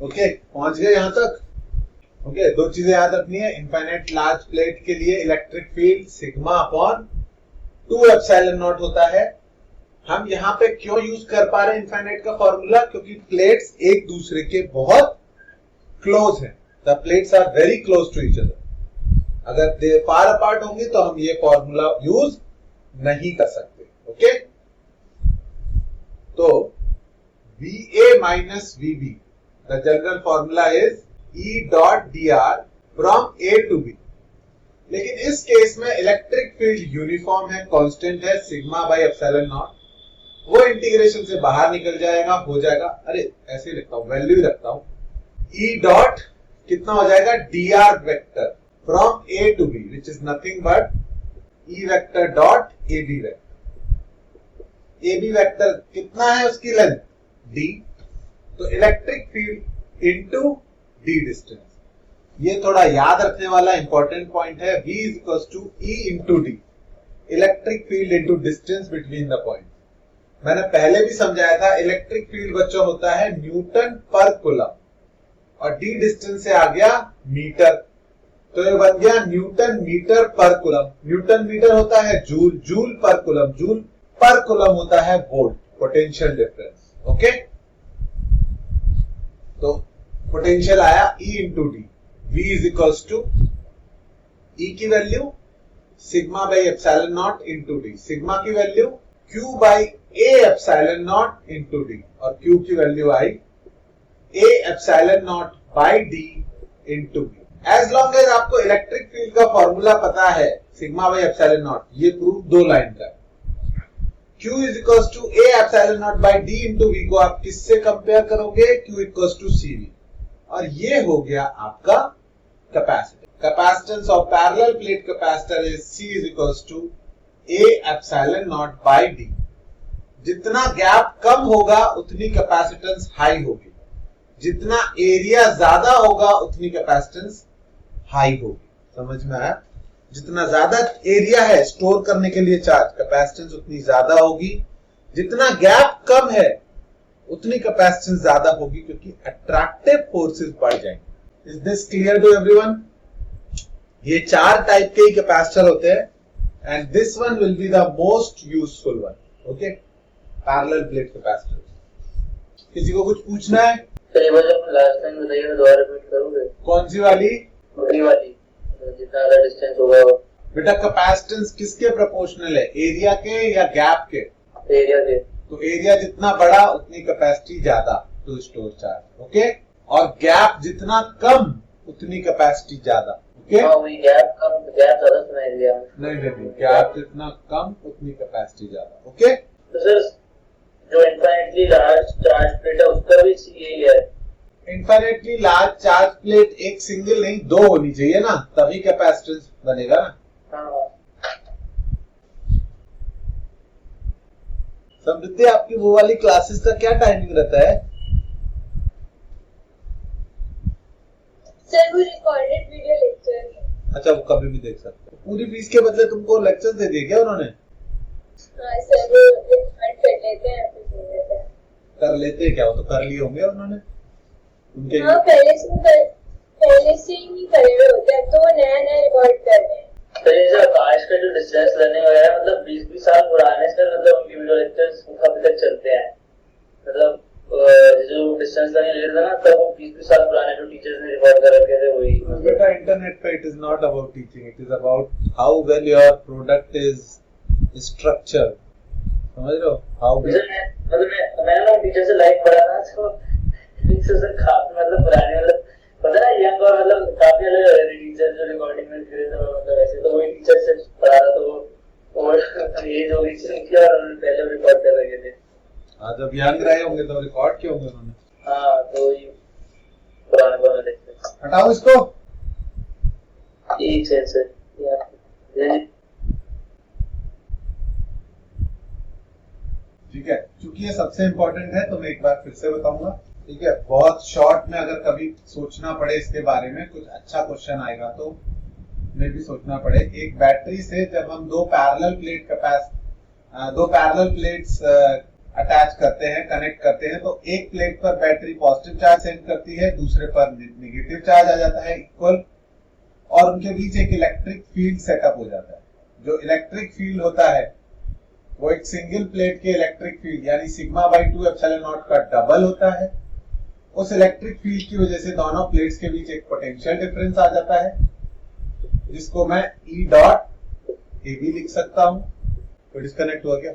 ओके? पहुंच गए यहां तक? ओके, दो चीजें याद रखनी है। इनफाइनाइट लार्ज प्लेट के लिए electric field sigma upon 2 epsilon not होता है। हम यहाँ पे क्यों यूज कर पा रहे हैं इनफाइनाइट का फॉर्मूला? क्योंकि प्लेट्स एक दूसरे के बहुत क्लोज हैं। The plates are very close to each other. अगर दे फार अपार्ट होंगे तो हम ये फॉर्मूला यूज नहीं कर सकते। ओके, तो VA minus VB, the general formula is E dot dr from A to B। लेकिन इस केस में इलेक्ट्रिक फील्ड यूनिफॉर्म है, कांस्टेंट है, सिग्मा बाई एप्सिलॉन नॉट। वो इंटीग्रेशन से बाहर निकल जाएगा, हो जाएगा, अरे ऐसे ही रखता हूं, वैल्यू ही रखता हूं, ई डॉट कितना हो जाएगा, dr vector from a to b which is nothing but e vector dot ab vector. ab vector कितना है, उसकी लेंथ d, तो electric field into d distance. ये थोड़ा याद रखने वाला इंपॉर्टेंट पॉइंट है, v is equal to e into d, electric field into distance between the point. मैंने पहले भी समझाया था, इलेक्ट्रिक फील्ड बच्चों होता है न्यूटन पर कूलम, और d डिस्टेंस से आ गया मीटर, तो ये बन गया न्यूटन मीटर पर कूलम। न्यूटन मीटर होता है जूल, जूल पर कूलम, जूल पर कूलम होता है वोल्ट, पोटेंशियल डिफरेंस। ओके, तो पोटेंशियल आया E into D, V is equals to E की value sigma by epsilon naught into D, sigma की value Q by A epsilon naught into D, और Q की value आई A epsilon naught by D into B. As long as आपको electric field का formula पता है, sigma by epsilon naught, ये proof दो लाइन का। Q is equal to A epsilon naught by D into V को आप किससे कंपेयर करोगे, Q इक्वल टू CV, और ये हो गया आपका capacitance. Capacitance of parallel plate capacitor is C is equal to A epsilon naught by D. जितना गैप कम होगा उतनी कैपेसिटेंस हाई होगी, जितना एरिया ज्यादा होगा उतनी कैपेसिटेंस हाई होगी। समझ में आया? जितना ज्यादा एरिया है स्टोर करने के लिए चार्ज, कैपेसिटेंस उतनी ज्यादा होगी, जितना गैप कम है उतनी कैपेसिटेंस ज्यादा होगी, क्योंकि अट्रैक्टिव फोर्सेस बढ़ जाएंगे। Is this clear to everyone? ये चार टाइप के ही कैपेसिटर होते हैं, and this one will be the most useful one. Okay, parallel plate capacitor. किसी को कुछ पूछना है? लास्ट टाइम बताइए, दोबारा रिपीट करोगे? कौन सी वाली? बड़ी वाली, जितना ज्यादा डिस्टेंस होगा। बेटा कैपेसिटेंस किसके प्रोपोर्शनल है, एरिया के या गैप के? एरिया के। तो एरिया जितना बड़ा उतनी कैपेसिटी ज्यादा टू स्टोर चार्ज। ओके, और गैप जितना कम उतनी कैपेसिटी ज्यादा। ओके, वही गैप कम, गैप ज्यादा सुना एरिया। नहीं, गैप जितना कम उतनी कैपेसिटी ज्यादा। ओके, तो सर जो इनफाइनाइटली लार्ज चार्ज प्लेट है उसका भी यही है। इनफाइनाइटली लार्ज चार्ज प्लेट एक सिंगल नहीं, दो होनी चाहिए ना, तभी कैपेसिटेंस बनेगा ना। हाँ। समृद्धि, आपकी वो वाली क्लासेस का क्या टाइमिंग रहता है? सर वो रिकॉर्डेड वीडियो लेक्चर। अच्छा, वो कभी भी देख सकते हो। पूरी फीस के बदले तुमको लेक्चर दे दिए क्या उन्होंने? हाँ सर, वो फंड कर लेते हैं, फिर सुन लेते हैं। कर लेते हैं क्या, वो तो कर लिए होंगे उन्होंने उनके। हाँ, पहले से ही करे हुए होते हैं, तो वो नया रिकॉर्ड कर रहे हैं। तो ये जो आकाश का जो डिस्टेंस लर्निंग वगैरह, मतलब 20-20 साल पुराने से मतलब उनकी वीडियो लेक्चर्स अभी तक चलते हैं। मतलब जो डिस्टेंस लर्निंग ले रहे थे ना, तब वो 20-20 साल पुराने जो टीचर्स ने रिकॉर्ड कर रखे थे वही। बेटा इंटरनेट पे it is not about teaching, it is about how well your product is structure. समझ रहे हो? हाउ मैंने ना टीचर से लाइव पढ़ा ना, तो काफी मतलब पुराने, मतलब पता ना यंग, और मतलब काफी अलग टीचर जो रिकॉर्डिंग में थे, मतलब ऐसे तो वही टीचर से पढ़ा था, तो और ये जो उनकी और पहले रिकॉर्ड कर रखे थे। हाँ, जब यंग रहे होंगे तो रिकॉर्ड किए होंगे उन्होंने। हाँ, तो ये पुराने देखते हैं। हटाओ इसको। ठीक है सर। ठीक है, क्योंकि ये सबसे इंपॉर्टेंट है तो मैं एक बार फिर से बताऊंगा। ठीक है, बहुत शॉर्ट में अगर कभी सोचना पड़े इसके बारे में, कुछ अच्छा क्वेश्चन आएगा तो में भी सोचना पड़े। एक बैटरी से जब हम दो पैरेलल प्लेट्स अटैच करते हैं, कनेक्ट करते हैं, तो एक प्लेट पर बैटरी पॉजिटिव चार्ज सेंड करती है, दूसरे पर नेगेटिव चार्ज आ जाता है इक्वल, और उनके बीच एक इलेक्ट्रिक फील्ड सेटअप हो जाता है। जो इलेक्ट्रिक फील्ड होता है वो एक सिंगल प्लेट के इलेक्ट्रिक फील्ड यानी सिग्मा बाई 2 एप्सिलॉन नॉट का डबल होता है। उस इलेक्ट्रिक फील्ड की वजह से दोनों प्लेट्स के बीच एक पोटेंशियल डिफरेंस आ जाता है, जिसको मैं E डॉट ए बी लिख सकता हूं। तो डिस्कनेक्ट हुआ क्या?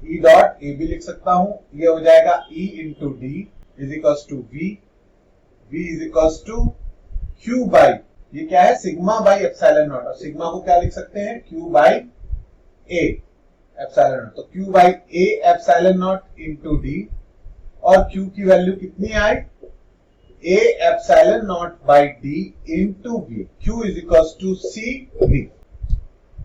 E डॉट ए बी लिख सकता हूं। ये हो जाएगा E into D is equal to V, V is equal to Q by ये क्या है, सिग्मा बाई एप्सिलॉन नॉट, और सिग्मा को क्या लिख सकते हैं, Q by A epsilon naught. तो Q by A epsilon naught into D, और क्यू की वैल्यू कितनी आई, A epsilon naught by D into V, Q is equals to C V.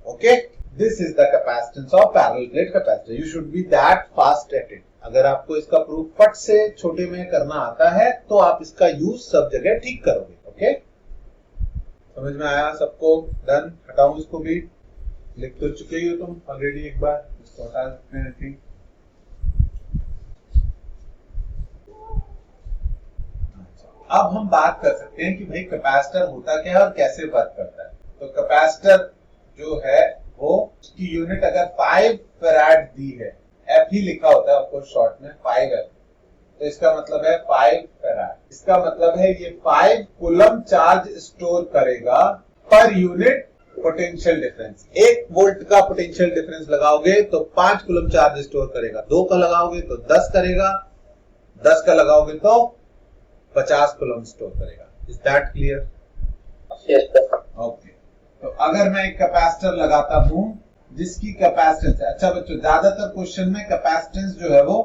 Okay, this is the capacitance of parallel plate capacitor. You should be that fast at it. अगर आपको इसका proof फट से छोटे में करना आता है तो आप इसका यूज सब जगह ठीक करोगे। ओके, समझ में आया सबको? डन। हटाऊं इसको भी, लिख तो चुके ही हो तुम ऑलरेडी, एक बार इसको हटा सकते हैं। ठीक, अब हम बात कर सकते हैं कि भाई कैपेसिटर होता क्या है और कैसे वर्क करता है। तो कैपेसिटर जो है वो उसकी यूनिट अगर 5 फैराड दी है, एफ ही लिखा होता है आपको शॉर्ट में 5F, तो इसका मतलब है 5 फैराड। इसका मतलब है ये 5 कूलम चार्ज स्टोर करेगा per unit potential difference. 1 volt का पोटेंशियल डिफरेंस लगाओगे तो 5 कूलम चार्ज स्टोर करेगा, 2 का लगाओगे तो 10 करेगा, 10 का लगाओगे तो 50 कूलम स्टोर करेगा। Is that clear? Yes sir. Okay, तो अगर मैं एक कैपेसिटर लगाता हूं जिसकी कैपेसिटेंस है, अच्छा बच्चों ज्यादातर क्वेश्चन में कैपेसिटेंस जो है वो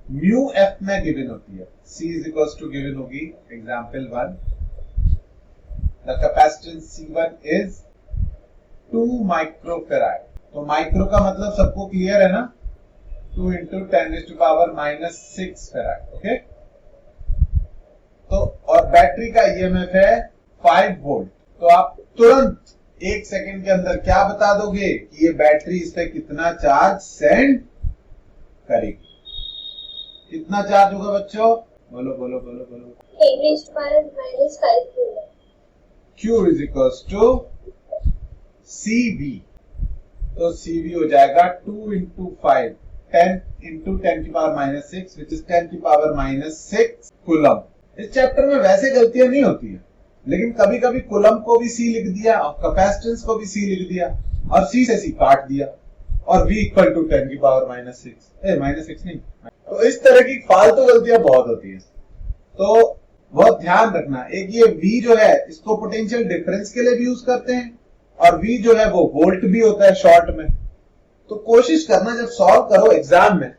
म्यू एफ में गिवन होती है, C is equals to given होगी example 1, the capacitance C1 is 2 microfarad. तो माइक्रो का मतलब सबको क्लियर है ना, 2 इंटू 10⁻⁻6 फैराड। ओके, तो और बैटरी का ईएमएफ है 5 वोल्ट। तो आप तुरंत 1 सेकंड के अंदर क्या बता दोगे कि ये बैटरी इस पे कितना चार्ज सेंड करेगी। कितना चार्ज होगा बच्चों? बोलो बोलो बोलो बोलो। 10⁻⁻5 coulomb. Q is equals to CV। तो CV हो जाएगा 2 into 5, 10 into 10⁻⁻6 which is 10⁻⁻6 coulomb. इस चैप्टर में वैसे गलतियां नहीं होती है, लेकिन कभी कभी कूलम को भी C लिख दिया और कैपेसिटेंस को भी C लिख दिया और C से C काट दिया और V इक्वल टू 10⁻⁻6 -6 नहीं। तो इस तरह की फालतू गलतियां बहुत होती है, तो बहुत ध्यान रखना। एक ये V जो है इसको पोटेंशियल डिफरेंस के लिए भी यूज करते हैं और V जो है वो वोल्ट भी होता है शॉर्ट में। तो कोशिश करना जब सॉल्व करो एग्जाम में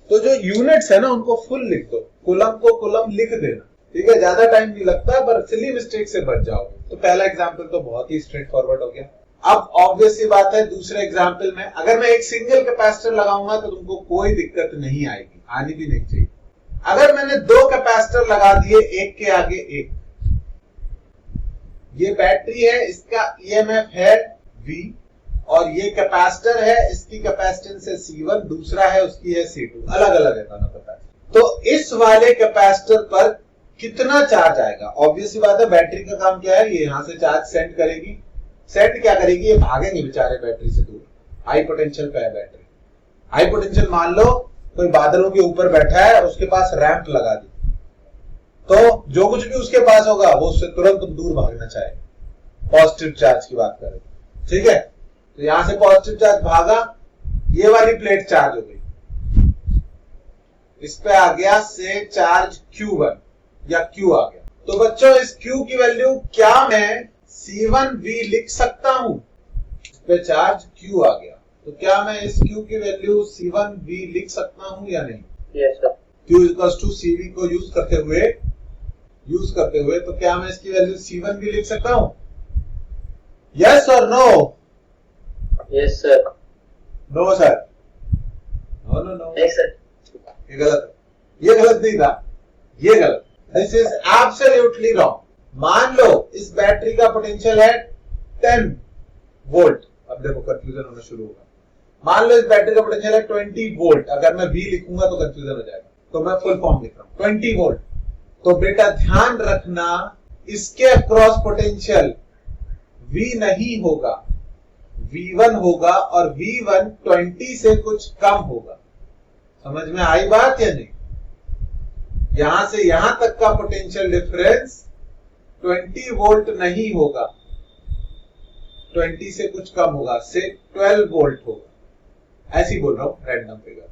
तो जो यूनिट्स है ना उनको फुल लिख दो, कूलम को कूलम लिख देना, ठीक है? ज्यादा टाइम नहीं लगता पर सिली मिस्टेक से बच जाओगे। तो पहला एग्जांपल तो बहुत ही स्ट्रेट फॉरवर्ड हो गया। अब ऑब्वियस सी बात है दूसरे एग्जांपल में अगर मैं एक सिंगल कैपेसिटर लगाऊंगा तो तुमको कोई दिक्कत नहीं आएगी, आनी भी नहीं चाहिए। अगर मैंने 2 कैपेसिटर लगा दिए एक के आगे एक, ये बैटरी है, इसका ईएमएफ है V और ये कैपेसिटर है, इसकी कैपेसिटेंस है C1, दूसरा है उसकी है C2, अलग अलग है दोनों कैपेसिटर। तो इस वाले कैपेसिटर पर कितना चार्ज आएगा? ऑब्वियस बात है बैटरी का काम क्या है, ये यहां से चार्ज सेंड करेगी। सेंड क्या करेगी? ये भागेंगे बेचारे बैटरी से दूर। हाई पोटेंशियल पे है बैटरी, हाई पोटेंशियल मान लो कोई बादलों के ऊपर बैठा है, उसके पास रैंप लगा दी, तो जो कुछ भी उसके पास होगा वो उससे तुरंत दूर भागना चाहेगा। पॉजिटिव चार्ज की बात करें, ठीक है? तो यहां से पॉजिटिव चार्ज भागा, ये वाली प्लेट चार्ज हो गई, इस पे आ गया से चार्ज Q1 या Q आ गया। तो बच्चों इस Q की वैल्यू क्या मैं C1V लिख सकता हूं? इस पे चार्ज Q आ गया, तो क्या मैं इस Q की वैल्यू C1V लिख सकता हूं या नहीं? Yes sir. Q equals to CV को यूज करते हुए तो क्या मैं इसकी वैल्यू C1V लिख सकता हूं? यस और no? Yes sir. No sir, no no no, नहीं सर। ये गलत है, ये गलत नहीं था, ये गलत। This is absolutely wrong. मान लो इस बैटरी का पोटेंशियल है 10 वोल्ट, अब देखो कंफ्यूजन होना शुरू होगा। मान लो इस बैटरी का पोटेंशियल है 20 वोल्ट, अगर मैं V लिखूंगा तो कंफ्यूजन हो जाएगा, तो मैं फुल फॉर्म लिख रहा हूं 20 वोल्ट। तो बेटा ध्यान रखना इसके अक्रॉस पोटेंशियल V नहीं होगा, V1 होगा और V1 20 से कुछ कम होगा। समझ में आई बात या नहीं? यहां से यहां तक का पोटेंशियल डिफरेंस 20 वोल्ट नहीं होगा, 20 से कुछ कम होगा, से 12 वोल्ट होगा। ऐसी बोल रहा हूं रैंडम फिगर।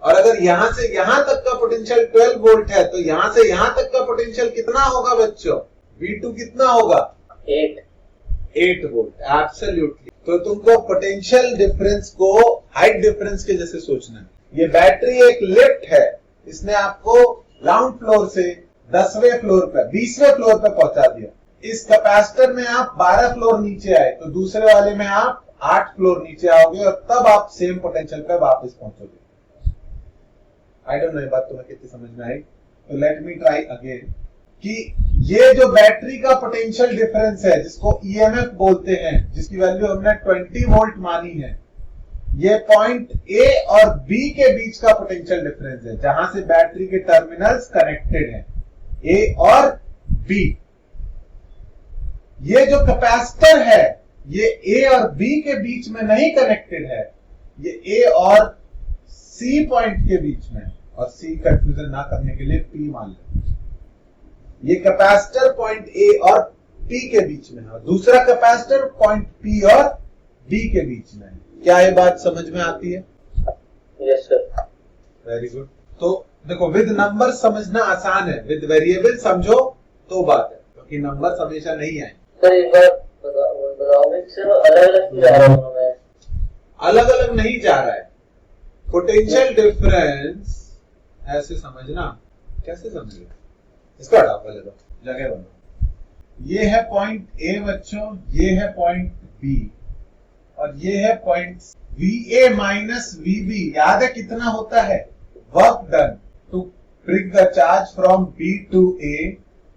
और अगर यहां से यहां तक का पोटेंशियल 12 वोल्ट है तो यहां से यहां तक का पोटेंशियल कितना होगा बच्चों? V2 कितना होगा? 8 वोल्ट। एब्सोल्युटली। तो तुमको पोटेंशियल डिफरेंस को हाइट डिफरेंस के जैसे सोचना है। ये बैटरी एक लिफ्ट है, इसने आपको ग्राउंड फ्लोर से 10वें फ्लोर पे 20वें फ्लोर पे पहुंचा दिया। इस कैपेसिटर में आप 12 फ्लोर नीचे आए तो दूसरे वाले में आप 8 फ्लोर नीचे आओगे और तब आप सेम पोटेंशियल पे वापस पहुंचोगे। आई डोंट नो ये बात तुम्हें कितनी समझ में आई। तो लेट मी ट्राई अगेन कि ये जो बैटरी का पोटेंशियल डिफरेंस है जिसको ईएमएफ बोलते हैं, जिसकी वैल्यू हमने 20 वोल्ट मानी है, ये पॉइंट ए और बी के बीच का पोटेंशियल डिफरेंस है जहां से बैटरी के टर्मिनल्स कनेक्टेड हैं, ए और बी। ये जो कैपेसिटर है ये ए और बी के बीच में नहीं कनेक्टेड है, ये ए और सी पॉइंट के बीच में, और सी कंफ्यूजन ना करने के लिए पी मान लें। ये कैपेसिटर पॉइंट ए और पी के बीच में है और दूसरा कैपेसिटर पॉइंट पी और डी के बीच में है। क्या ये बात समझ में आती है? Yes sir. Very good. तो देखो विद नंबर समझना आसान है, विद वेरिएबल समझो तो बात है, क्योंकि नंबर हमेशा नहीं आए। सर एक बार बताओगे सर, अलग अलग जा रहा हूँ मैं? अलग अलग नहीं जा रहा है। पोटेंशियल डिफरेंस ऐसे समझना। कैसे समझेगा? इसको हटाओ पहले, तो जगह बनाओ। ये है पॉइंट ए बच्चों, ये है पॉइंट बी और ये है पॉइंट VA माइनस VB। याद है कितना होता है? Work done to bring the charge from B to A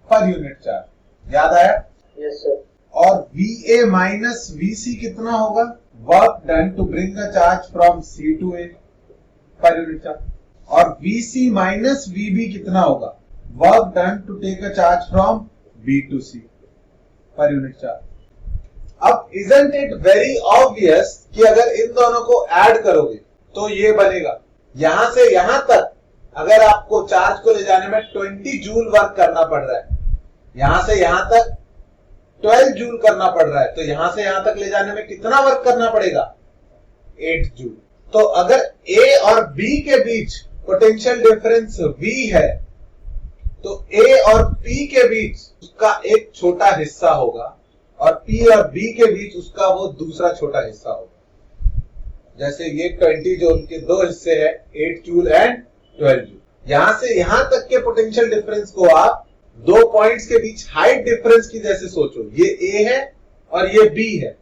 per unit charge. याद आया? Yes sir. और VA माइनस VC कितना होगा? Work done to bring the charge from C to A per unit charge. और VC minus VB कितना होगा? Work done to take a charge from B to C per unit charge. अब isn't it very obvious कि अगर इन दोनों को add करोगे तो ये बनेगा। यहां से यहां तक अगर आपको चार्ज को ले जाने में 20 जूल वर्क करना पड़ रहा है, यहां से यहां तक 12 जूल करना पड़ रहा है, तो यहां से यहां तक ले जाने में कितना वर्क करना पड़ेगा? 8 जूल। तो अगर A और B के बीच पोटेंशियल डिफरेंस V है तो A और P के बीच उसका एक छोटा हिस्सा होगा और P और B के बीच उसका वो दूसरा छोटा हिस्सा होगा। जैसे ये 20 जूल के दो हिस्से हैं, 8 जूल एंड 12 जूल। यहां से यहां तक के पोटेंशियल डिफरेंस को आप दो पॉइंट्स के बीच हाइट डिफरेंस की जैसे सोचो। ये A है और ये B है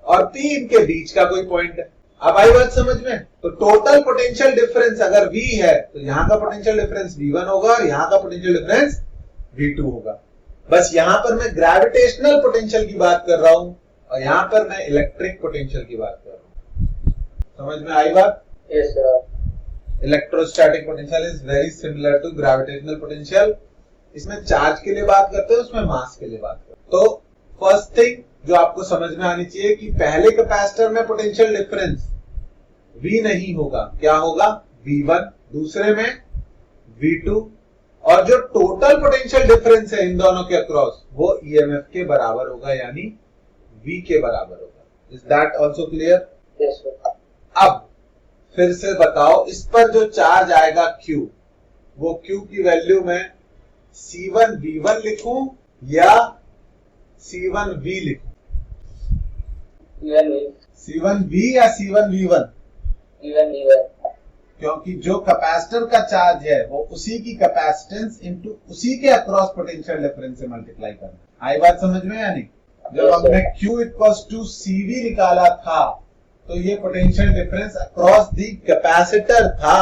और P इनके बीच का कोई पॉइंट है। अब आई बात समझ में? तो टोटल पोटेंशियल डिफरेंस अगर V है तो यहां का पोटेंशियल डिफरेंस V1 होगा और यहां का पोटेंशियल डिफरेंस V2 होगा। बस यहां पर मैं ग्रेविटेशनल पोटेंशियल की बात कर रहा हूं और यहां पर मैं इलेक्ट्रिक पोटेंशियल की बात कर रहा हूं। समझ में आई बात? Yes sir. Electrostatic potential is very similar to gravitational potential. इसमें चार्ज के लिए बात करते हैं, उसमें मास के लिए बात करते हैं। तो फर्स्ट थिंग जो आपको समझ में आनी चाहिए कि पहले कैपेसिटर में पोटेंशियल डिफरेंस V नहीं होगा, क्या होगा? V1। दूसरे में V2 और जो टोटल पोटेंशियल डिफरेंस है इन दोनों के अक्रॉस वो EMF के बराबर होगा, यानी V के बराबर होगा। Is that also clear? Yes sir. अब फिर से बताओ, इस पर जो चार्ज आएगा Q, वो Q की वैल्यू में C1V1 लिखूं या C1V लिखूं? C1V या C1V1? क्योंकि जो कैपेसिटर का चार्ज है वो उसी की कैपेसिटेंस इनटू उसी के अक्रॉस पोटेंशियल डिफरेंस से मल्टीप्लाई करना। आई बात समझ में या नहीं? जब हमने Q इक्वल्स टू CV निकाला था तो ये potential difference across the capacitor था,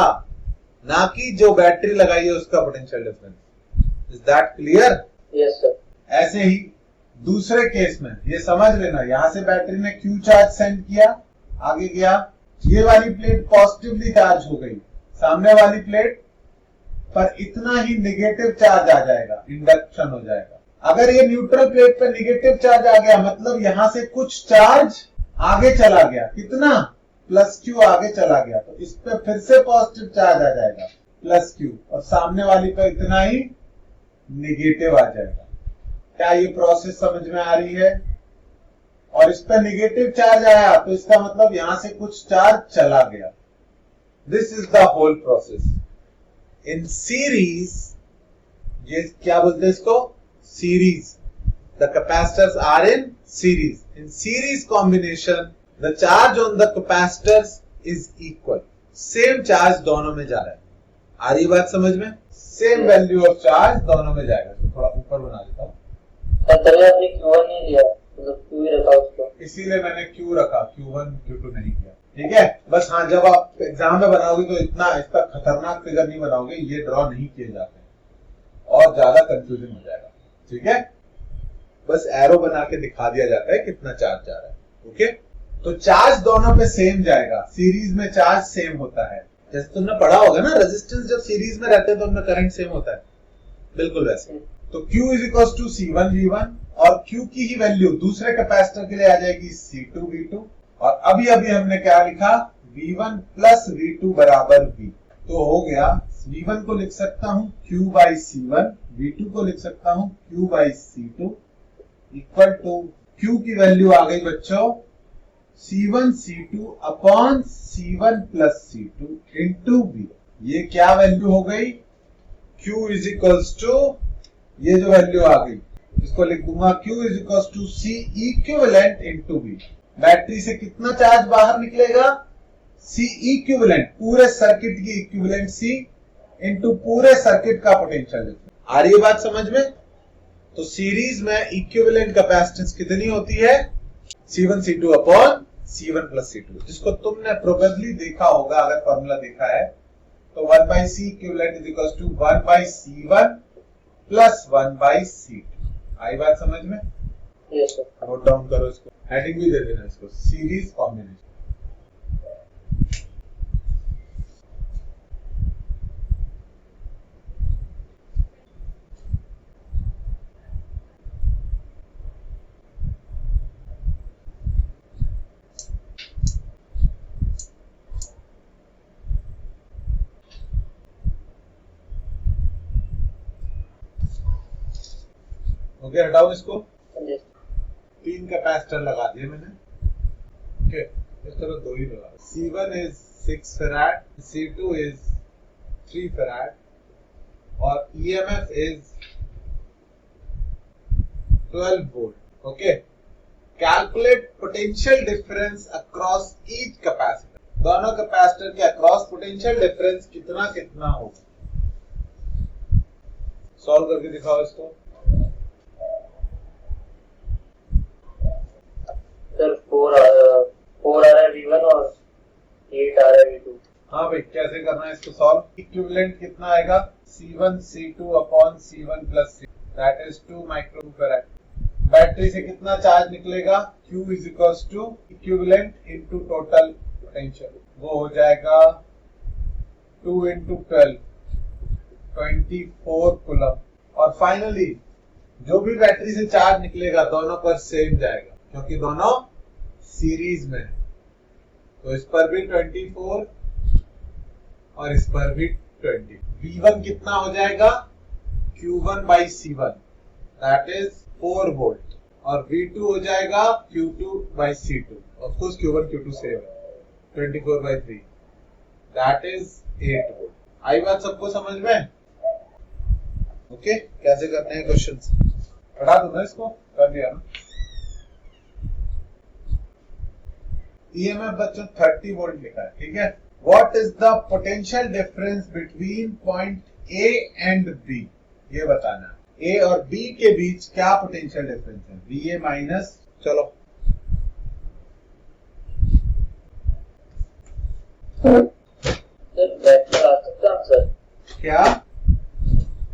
ना कि जो बैटरी लगाई है उसका potential difference. Is that clear? Yes sir. ऐसे ही दूसरे केस में ये समझ लेना, यहां से बैटरी ने Q चार्ज सेंड किया, आगे गया, ये वाली प्लेट पॉजिटिवली चार्ज हो गई, सामने वाली प्लेट पर इतना ही नेगेटिव चार्ज आ जाएगा, इंडक्शन हो जाएगा। अगर ये न्यूट्रल प्लेट पर नेगेटिव चार्ज आ गया मतलब यहां से कुछ चार्ज आगे चला गया, कितना? +Q आगे चला गया, तो इस पे फिर से पॉजिटिव चार्ज आ जाएगा +Q, और सामने वाली पे इतना ही नेगेटिव आ जाएगा। क्या ये प्रोसेस समझ में आ रही है? और इस पे नेगेटिव चार्ज आया तो इसका मतलब यहां से कुछ चार्ज चला गया। This is the whole process in series. ये क्या बोलते हैं इसको? series. The capacitors are in series. In series combination, the charge on the capacitors is equal. Same charge दोनों में जा रहा है. आ रही बात समझ में? Same value of charge दोनों में जाएगा. तो थोड़ा ऊपर बना देता हूँ. तभी आपने Q1 नहीं लिया, मतलब Q ही रखा उसको. इसीलिए मैंने Q रखा, Q1 Q2 नहीं किया. ठीक है, बस हाँ, जब आप एग्जाम में बनाओगे तो इतना इसका खतरनाक फिगर नहीं बनाओगे, ये ड्रॉ नहीं किए जाते और ज्यादा कंफ्यूजन हो जाएगा. ठीक है, बस एरो बना के दिखा दिया जाता है कितना चार्ज जा रहा है. ओके, तो चार्ज दोनों पे सेम जाएगा. सीरीज में चार्ज सेम होता है. जैसे तुमने पढ़ा होगा ना, रेजिस्टेंस जब सीरीज में रहते हैं तो उनमें करंट सेम होता है, बिल्कुल वैसे. तो Q is equal to C1 V1 और Q की ही वैल्यू दूसरे कैपेसिटर के लिए आ जाएगी C2 V2. और अभी हमने क्या लिखा, V1 प्लस V2 बराबर V. तो हो गया, V1 को लिख सकता हूं Q बाई C1, V2 को लिख सकता हूं Q by C2 equal to Q की वैल्यू आ गई बच्चों C1 C2 upon C1 plus C2 into V. ये क्या वैल्यू हो गई, Q इज इक्वल्स टू, ये जो वैल्यू आ गई इसको लिख दूंगा Q is equals to C equivalent into V. Battery से कितना चार्ज बाहर निकलेगा, C इक्विवेलेंट, पूरे सर्किट की इक्विवेलेंट C इंटू पूरे सर्किट का पोटेंशियल डिफरेंस. आ रही है बात समझ में? तो सीरीज में इक्विवेलेंट कैपेसिटेंस कितनी होती है, C1 C2 upon C1 plus C2, जिसको तुमने प्रोबेबली देखा होगा. अगर फॉर्मूला देखा है तो 1 by C equivalent is equal to 1 by C1 plus 1 by C2. आई बात समझ में? Yes sir. नोट डाउन करो इसको, हेडिंग भी दे देना इसको, सीरीज कॉम्बिनेशन. ओके, हटाओ इसको. यस. 3 कैपेसिटर लगा दिए मैंने. ओके, इस तरह 2 ही लगा. C1 is 6 farad, C2 is 3 farad और EMF is 12 volt. Okay, calculate potential difference across each capacitor. दोनों कैपेसिटर के अक्रॉस पोटेंशियल डिफरेंस कितना कितना होगा. सॉल्व करके दिखाओ इसको. सर 4 आ रहा है V1 और 8 आ रहा है V2. हाँ भाई, कैसे करना है इसको सॉल्व. इक्विवेलेंट कितना आएगा, C1 C2 upon C1 plus C, that is 2 microfarad. Battery से कितना चार्ज निकलेगा, Q is equals to equivalent into total potential. वो हो जाएगा 2 इंटू 12 24 कूलम. और फाइनली जो भी बैटरी से चार्ज निकलेगा दोनों पर सेम जाएगा क्योंकि दोनों सीरीज में है. तो इस पर भी 24 और इस पर भी 20. V1 कितना हो जाएगा, Q1 by C1 that is 4 volt और V2 हो जाएगा Q2 by C2. Of course Q1 Q2 same है, 24 बाई 3 दैट इज 8 वोल्ट. आई बात सबको समझ में? ओके, कैसे करते हैं क्वेश्चंस. पढ़ा दो ना इसको, कर दिया ना. EMF बच्चों 30 वोल्ट लिखा है. ठीक है, what is the potential difference between point A and B, ये बताना है. A और B के बीच क्या पोटेंशियल डिफरेंस है, VA माइनस. चलो सर रैशनल आ सकता है. सर क्या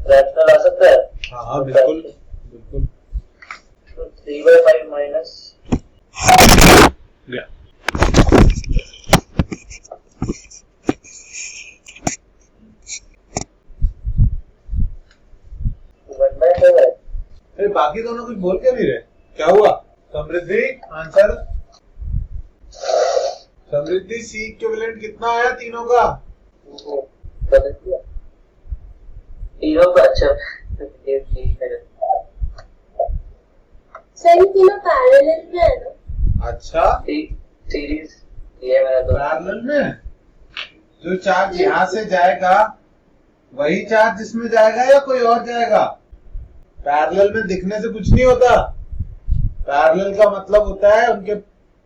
रैशनल आ सकता है. हाँ बिल्कुल बिल्कुल. तो 3/5 माइनस अरे बाकी दोनों कुछ बोल के नहीं रहे. क्या हुआ समृद्धि, आंसर. समृद्धि C इक्विवेलेंट कितना आया तीनों का, तीनों का. अच्छा सर ये तीनों पैरेलल में है ना. अच्छा सीरीज ये मेरा तो पैरेलल में. जो चार्ज यहाँ से जाएगा वही चार्ज इसमें जाएगा या कोई और जाएगा. पैरेलल में दिखने से कुछ नहीं होता। पैरेलल का मतलब होता है उनके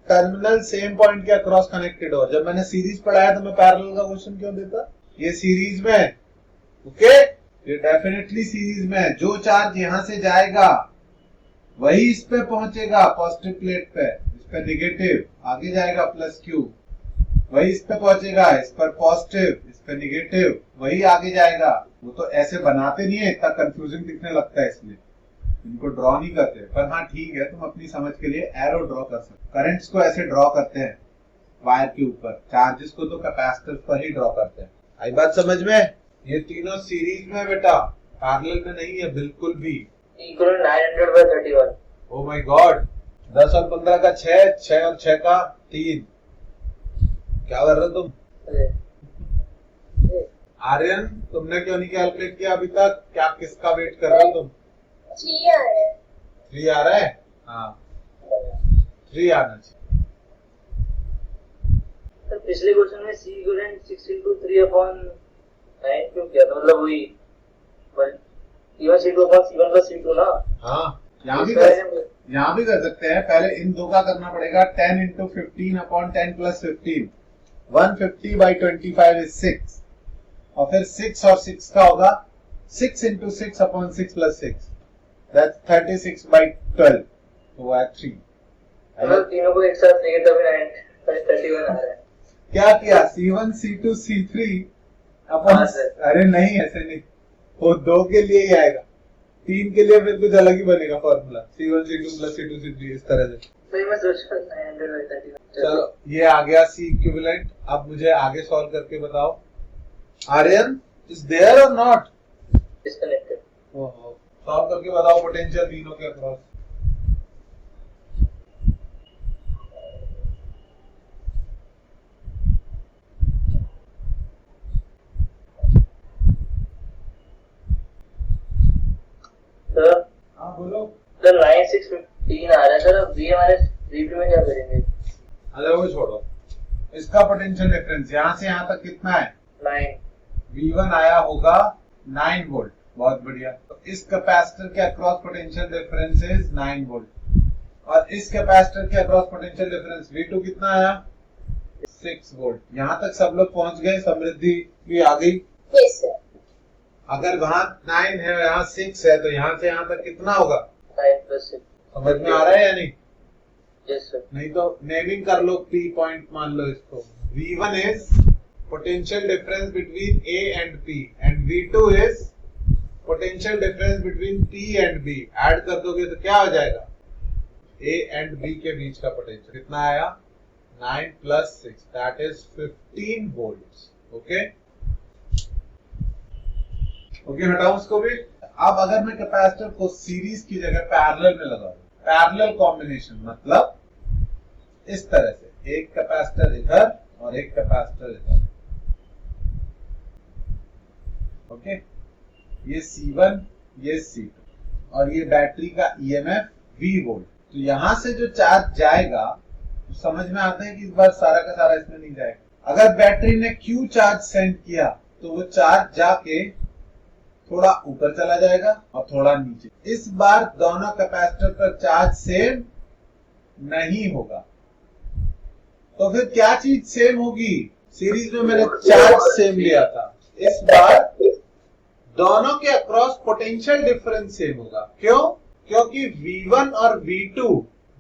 टर्मिनल सेम पॉइंट के अक्रॉस कनेक्टेड हो। जब मैंने सीरीज पढ़ाया तो मैं पैरेलल का क्वेश्चन क्यों देता? ये सीरीज में है, ओके, ये डेफिनेटली सीरीज में है। जो चार्ज यहां से जाएगा वही इस पे पहुंचेगा पॉजिटिव प्लेट पे, इस पे नेगेटिव, आगे जाएगा प्लस क्यू, वही इस पे पहुंचेगा, इस पर पॉजिटिव, इस पे नेगेटिव, वही आगे जाएगा। वो तो ऐसे बनाते नहीं है, इतना कंफ्यूजिंग दिखने लगता है इसलिए इनको ड्रॉ नहीं करते। पर हाँ ठीक है, तुम अपनी समझ के लिए एरो ड्रॉ कर सकते। करंट्स को ऐसे ड्रॉ करते हैं वायर के ऊपर, चार्जेस को तो कैपेसिटर पर ही ड्रॉ करते हैं। आई बात समझ में? ये तीनों सीरीज में बेटा, पैरेलल में नहीं है बिल्कुल भी। इक्वल 900/31। ओ माय गॉड, 10 और 15 का 6, 6 और 6 का 3। क्या कर रहे हो तुम? आर्यन, तुमने क्यों नहीं कैलकुलेट किया अभी तक? क्या किसका वेट कर रहे हो तुम? 3 आ रहा है। 3 आ रहा है? हाँ 3 आना चाहिए। तो पिछले क्वेश्चन में C इक्वल 6 × 3/9 क्यों किया था? मतलब वही C1 C2 C1 + C2 ना। हाँ यहाँ भी कर सकते हैं। पहले इन दो का करना पड़ेगा। 10 × 15/10 + 15, 150/25 is 6, और फिर 6 और 6 का होगा 6 × 6/6 + 6, that's 36/12, तो वो है 3। मतलब तीनों को एक साथ लेके तभी 9/31 आ रहा है। क्या किया? C1 C2 C3 अरे नहीं, ऐसे नहीं, वो 2 के लिए ही आएगा, 3 के लिए फिर कुछ अलग ही बनेगा formula, C1 C2 + C2 C3 इस तरह से। तो मैं सोच रहा 900/31। चलो ये आ गया C इक्विवेलेंट। अब मुझे आगे सॉल्व करके बताओ। आर्यन इज देयर और नॉट? डिस्कनेक्टेड। ओहो, सॉल्व करके बताओ पोटेंशियल तीनों के अक्रॉस। सर हाँ बोलो। सर 9 6 15 आ रहा है सर। अब V हमारे VB में क्या करेंगे? अरे वो छोड़ो, इसका पोटेंशियल डिफरेंस यहाँ से यहाँ तक कितना है? 9। V1 आया होगा 9 वोल्ट। बहुत बढ़िया। तो इस कैपेसिटर के across potential difference is 9 volt, और इस कैपेसिटर के अक्रॉस पोटेंशियल डिफरेंस V2 कितना आया? 6 वोल्ट। यहाँ तक सब लोग पहुंच गए? समृद्धि भी आ गई? Yes sir. अगर वहां 9 है, यहाँ 6 है, तो यहाँ से यहाँ तक कितना होगा? 9 + 6। समझ में आ रहा है या नहीं? Yes sir. नहीं तो नेमिंग कर लो, P पॉइंट मान लो इसको। V1 is potential difference between A and P, and V2 is potential difference between P and B। Add कर दोगे तो क्या हो जाएगा? A एंड B के बीच का पोटेंशियल कितना आया? 9 + 6, that is 15 volts. Okay okay, हटाओ उसको भी। अब अगर मैं कैपेसिटर को सीरीज की जगह पैरेलल में लगाऊं, पैरेलल कॉम्बिनेशन मतलब इस तरह से, एक कैपेसिटर इधर और एक कैपेसिटर इधर, ओके, ये C1 ये C2, और ये बैटरी का EMF V वोल्ट। तो यहां से जो चार्ज जाएगा तो समझ में आता है कि इस बार सारा का सारा इसमें नहीं जाएगा। अगर बैटरी ने Q चार्ज सेंड किया तो वो चार्ज जाके थोड़ा ऊपर चला जाएगा और थोड़ा नीचे। इस बार दोनों कैपेसिटर पर चार्ज सेम नहीं होगा। तो फिर क्या चीज सेम होगी? सीरीज में मैंने चार्ज सेम लिया था, इस बार दोनों के अक्रॉस पोटेंशियल डिफरेंस सेम होगा। क्यों? क्योंकि V1 और V2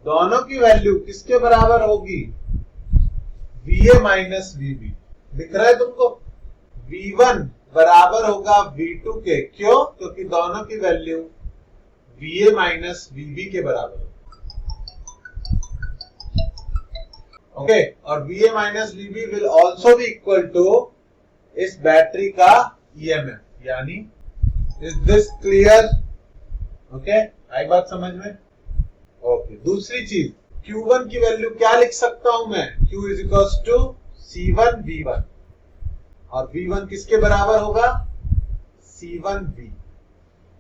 दोनों की वैल्यू किसके बराबर होगी? VA minus VB। दिख रहा है तुमको? V1 बराबर होगा V2 के। क्यों? क्योंकि दोनों की वैल्यू VA माइनस VB के बराबर होगी। ओके, और VA minus VB will also be equal to इस बैटरी का EMF, यानी इज दिस क्लियर? ओके, आई बात समझ में? ओके, दूसरी चीज, Q1 की वैल्यू क्या लिख सकता हूं मैं? Q is equal to C1 V1, और V1 किसके बराबर होगा? C1 V।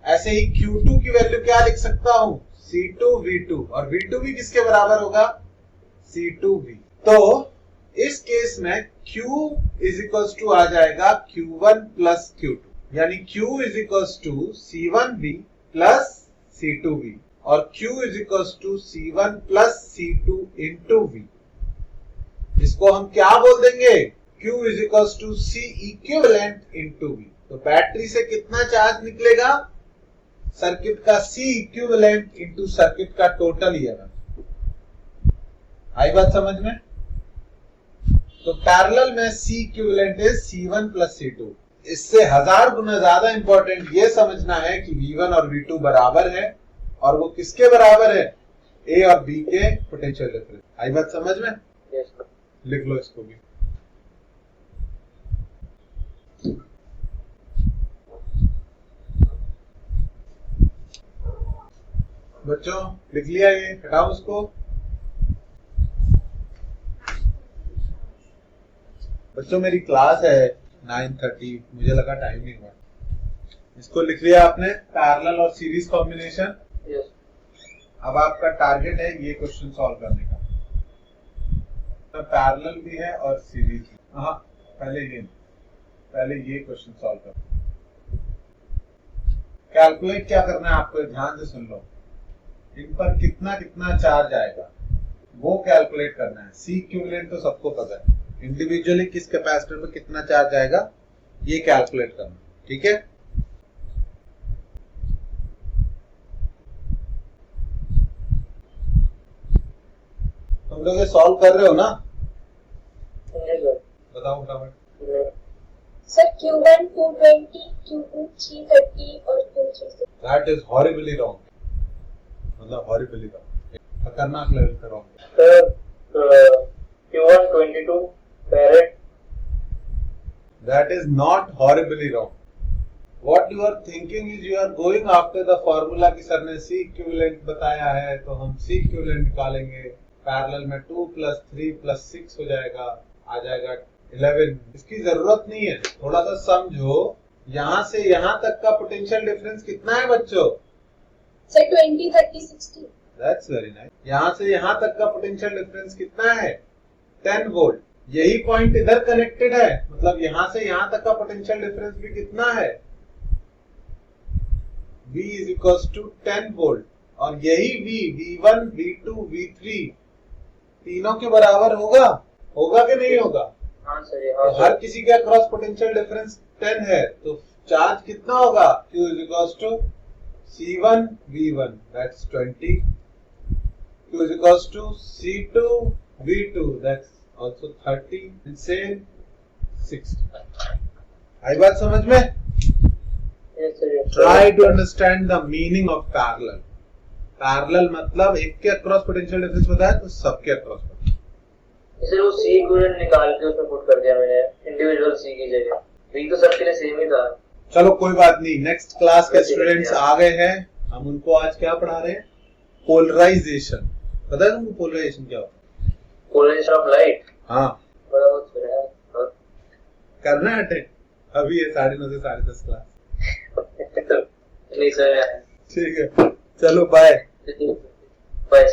ऐसे ही Q2 की वैल्यू क्या लिख सकता हूं? C2 V2, और V2 भी किसके बराबर होगा? C2 V। तो इस केस में Q इज इक्वल टू आ जाएगा Q1 प्लस Q2, यानी Q is equal to C1 V plus C2V और Q is equal to C1 plus C2 into V। इसको हम क्या बोल देंगे? Q is equal to C equivalent into V। तो बैटरी से कितना चार्ज निकलेगा? सर्किट का C इक्विवेलेंट इंटू सर्किट का टोटल ईएमएफ। आई बात समझ में? तो पैरेलल में C equivalent is C1 plus C2। इससे 1000 गुना ज्यादा इंपॉर्टेंट ये समझना है कि V1 और V2 बराबर है, और वो किसके बराबर है? A और B के पोटेंशियल डिफरेंस। आई बात समझ में? Yes, sir. लिख लो इसको भी। बच्चों लिख लिया ये? हटाओ उसको। बच्चों मेरी क्लास है 9:30, मुझे लगा टाइम नहीं हुआ। इसको लिख लिया आपने, पैरेलल और सीरीज कॉम्बिनेशन। Yes. अब आपका टारगेट है ये क्वेश्चन सॉल्व करने का। पैरेलल भी है और सीरीज भी। हाँ, पहले ये क्वेश्चन सॉल्व कर। कैलकुलेट क्या करना है आपको, ध्यान से सुन लो। इन पर कितना कितना चार्ज आएगा वो कैलकुलेट करना है। C इक्विवेलेंट तो सबको पता है, इंडिविजुअली किस कैपेसिटर पर कितना चार्ज आएगा ये कैलकुलेट करना। ठीक है, तुम लोग ये सॉल्व कर रहे हो ना? Yes, sir. बताओ फटाफट। सर Q1 220, Q2 330 और Q3 6। That is horribly wrong, मतलब हॉरिबली रॉन्ग, खतरनाक लेवल पे wrong. Sir, Q1 22 farad. That is not horribly wrong. What you are thinking is you are going after the formula कि sir ने C equivalent बताया है तो हम C equivalent निकालेंगे। पैरेलल में 2 + 3 + 6 हो जाएगा, आ जाएगा 11। इसकी जरूरत नहीं है, थोड़ा सा समझो। यहाँ से यहाँ तक का पोटेंशियल डिफरेंस कितना है बच्चों? सर 20 30 60। That's very nice. यहाँ से यहाँ तक का पोटेंशियल डिफरेंस कितना है? 10 वोल्ट। यही पॉइंट इधर कनेक्टेड है, मतलब यहाँ से यहाँ तक का पोटेंशियल डिफरेंस भी कितना है? V is equal to 10 volt. और यही V V1 V2 V3 तीनों के बराबर होगा कि नहीं होगा? हाँ सर, तो हर किसी के अक्रॉस पोटेंशियल डिफरेंस 10 है, तो चार्ज कितना होगा? Q is equal to C1 V1 that's 20, Q is equals to C2 V2 that's also 30 and same 60. आई बात समझ में? Yes, sir. Yes, sir. Try to understand the meaning of parallel. Parallel मतलब एक के अक्रॉस पोटेंशियल डिफरेंस पता है तो सबके अक्रॉस। सर वो C इक्विवेलेंट निकाल के उसमें पुट कर दिया मैंने इंडिविजुअल C की जगह। V तो सबके लिए सेम ही था। चलो कोई बात नहीं, नेक्स्ट क्लास के स्टूडेंट्स आ गए हैं, हम उनको आज क्या पढ़ा रहे हैं? पोलराइजेशन। पता है तुमको पोलराइजेशन क्या होता है? Polarisation of light. हाँ, बड़ा बहुत सुना है और करना है अटेंड। अभी है 9:30 से 10:30 क्लास। नहीं सर। ठीक है, चलो बाय। बाय।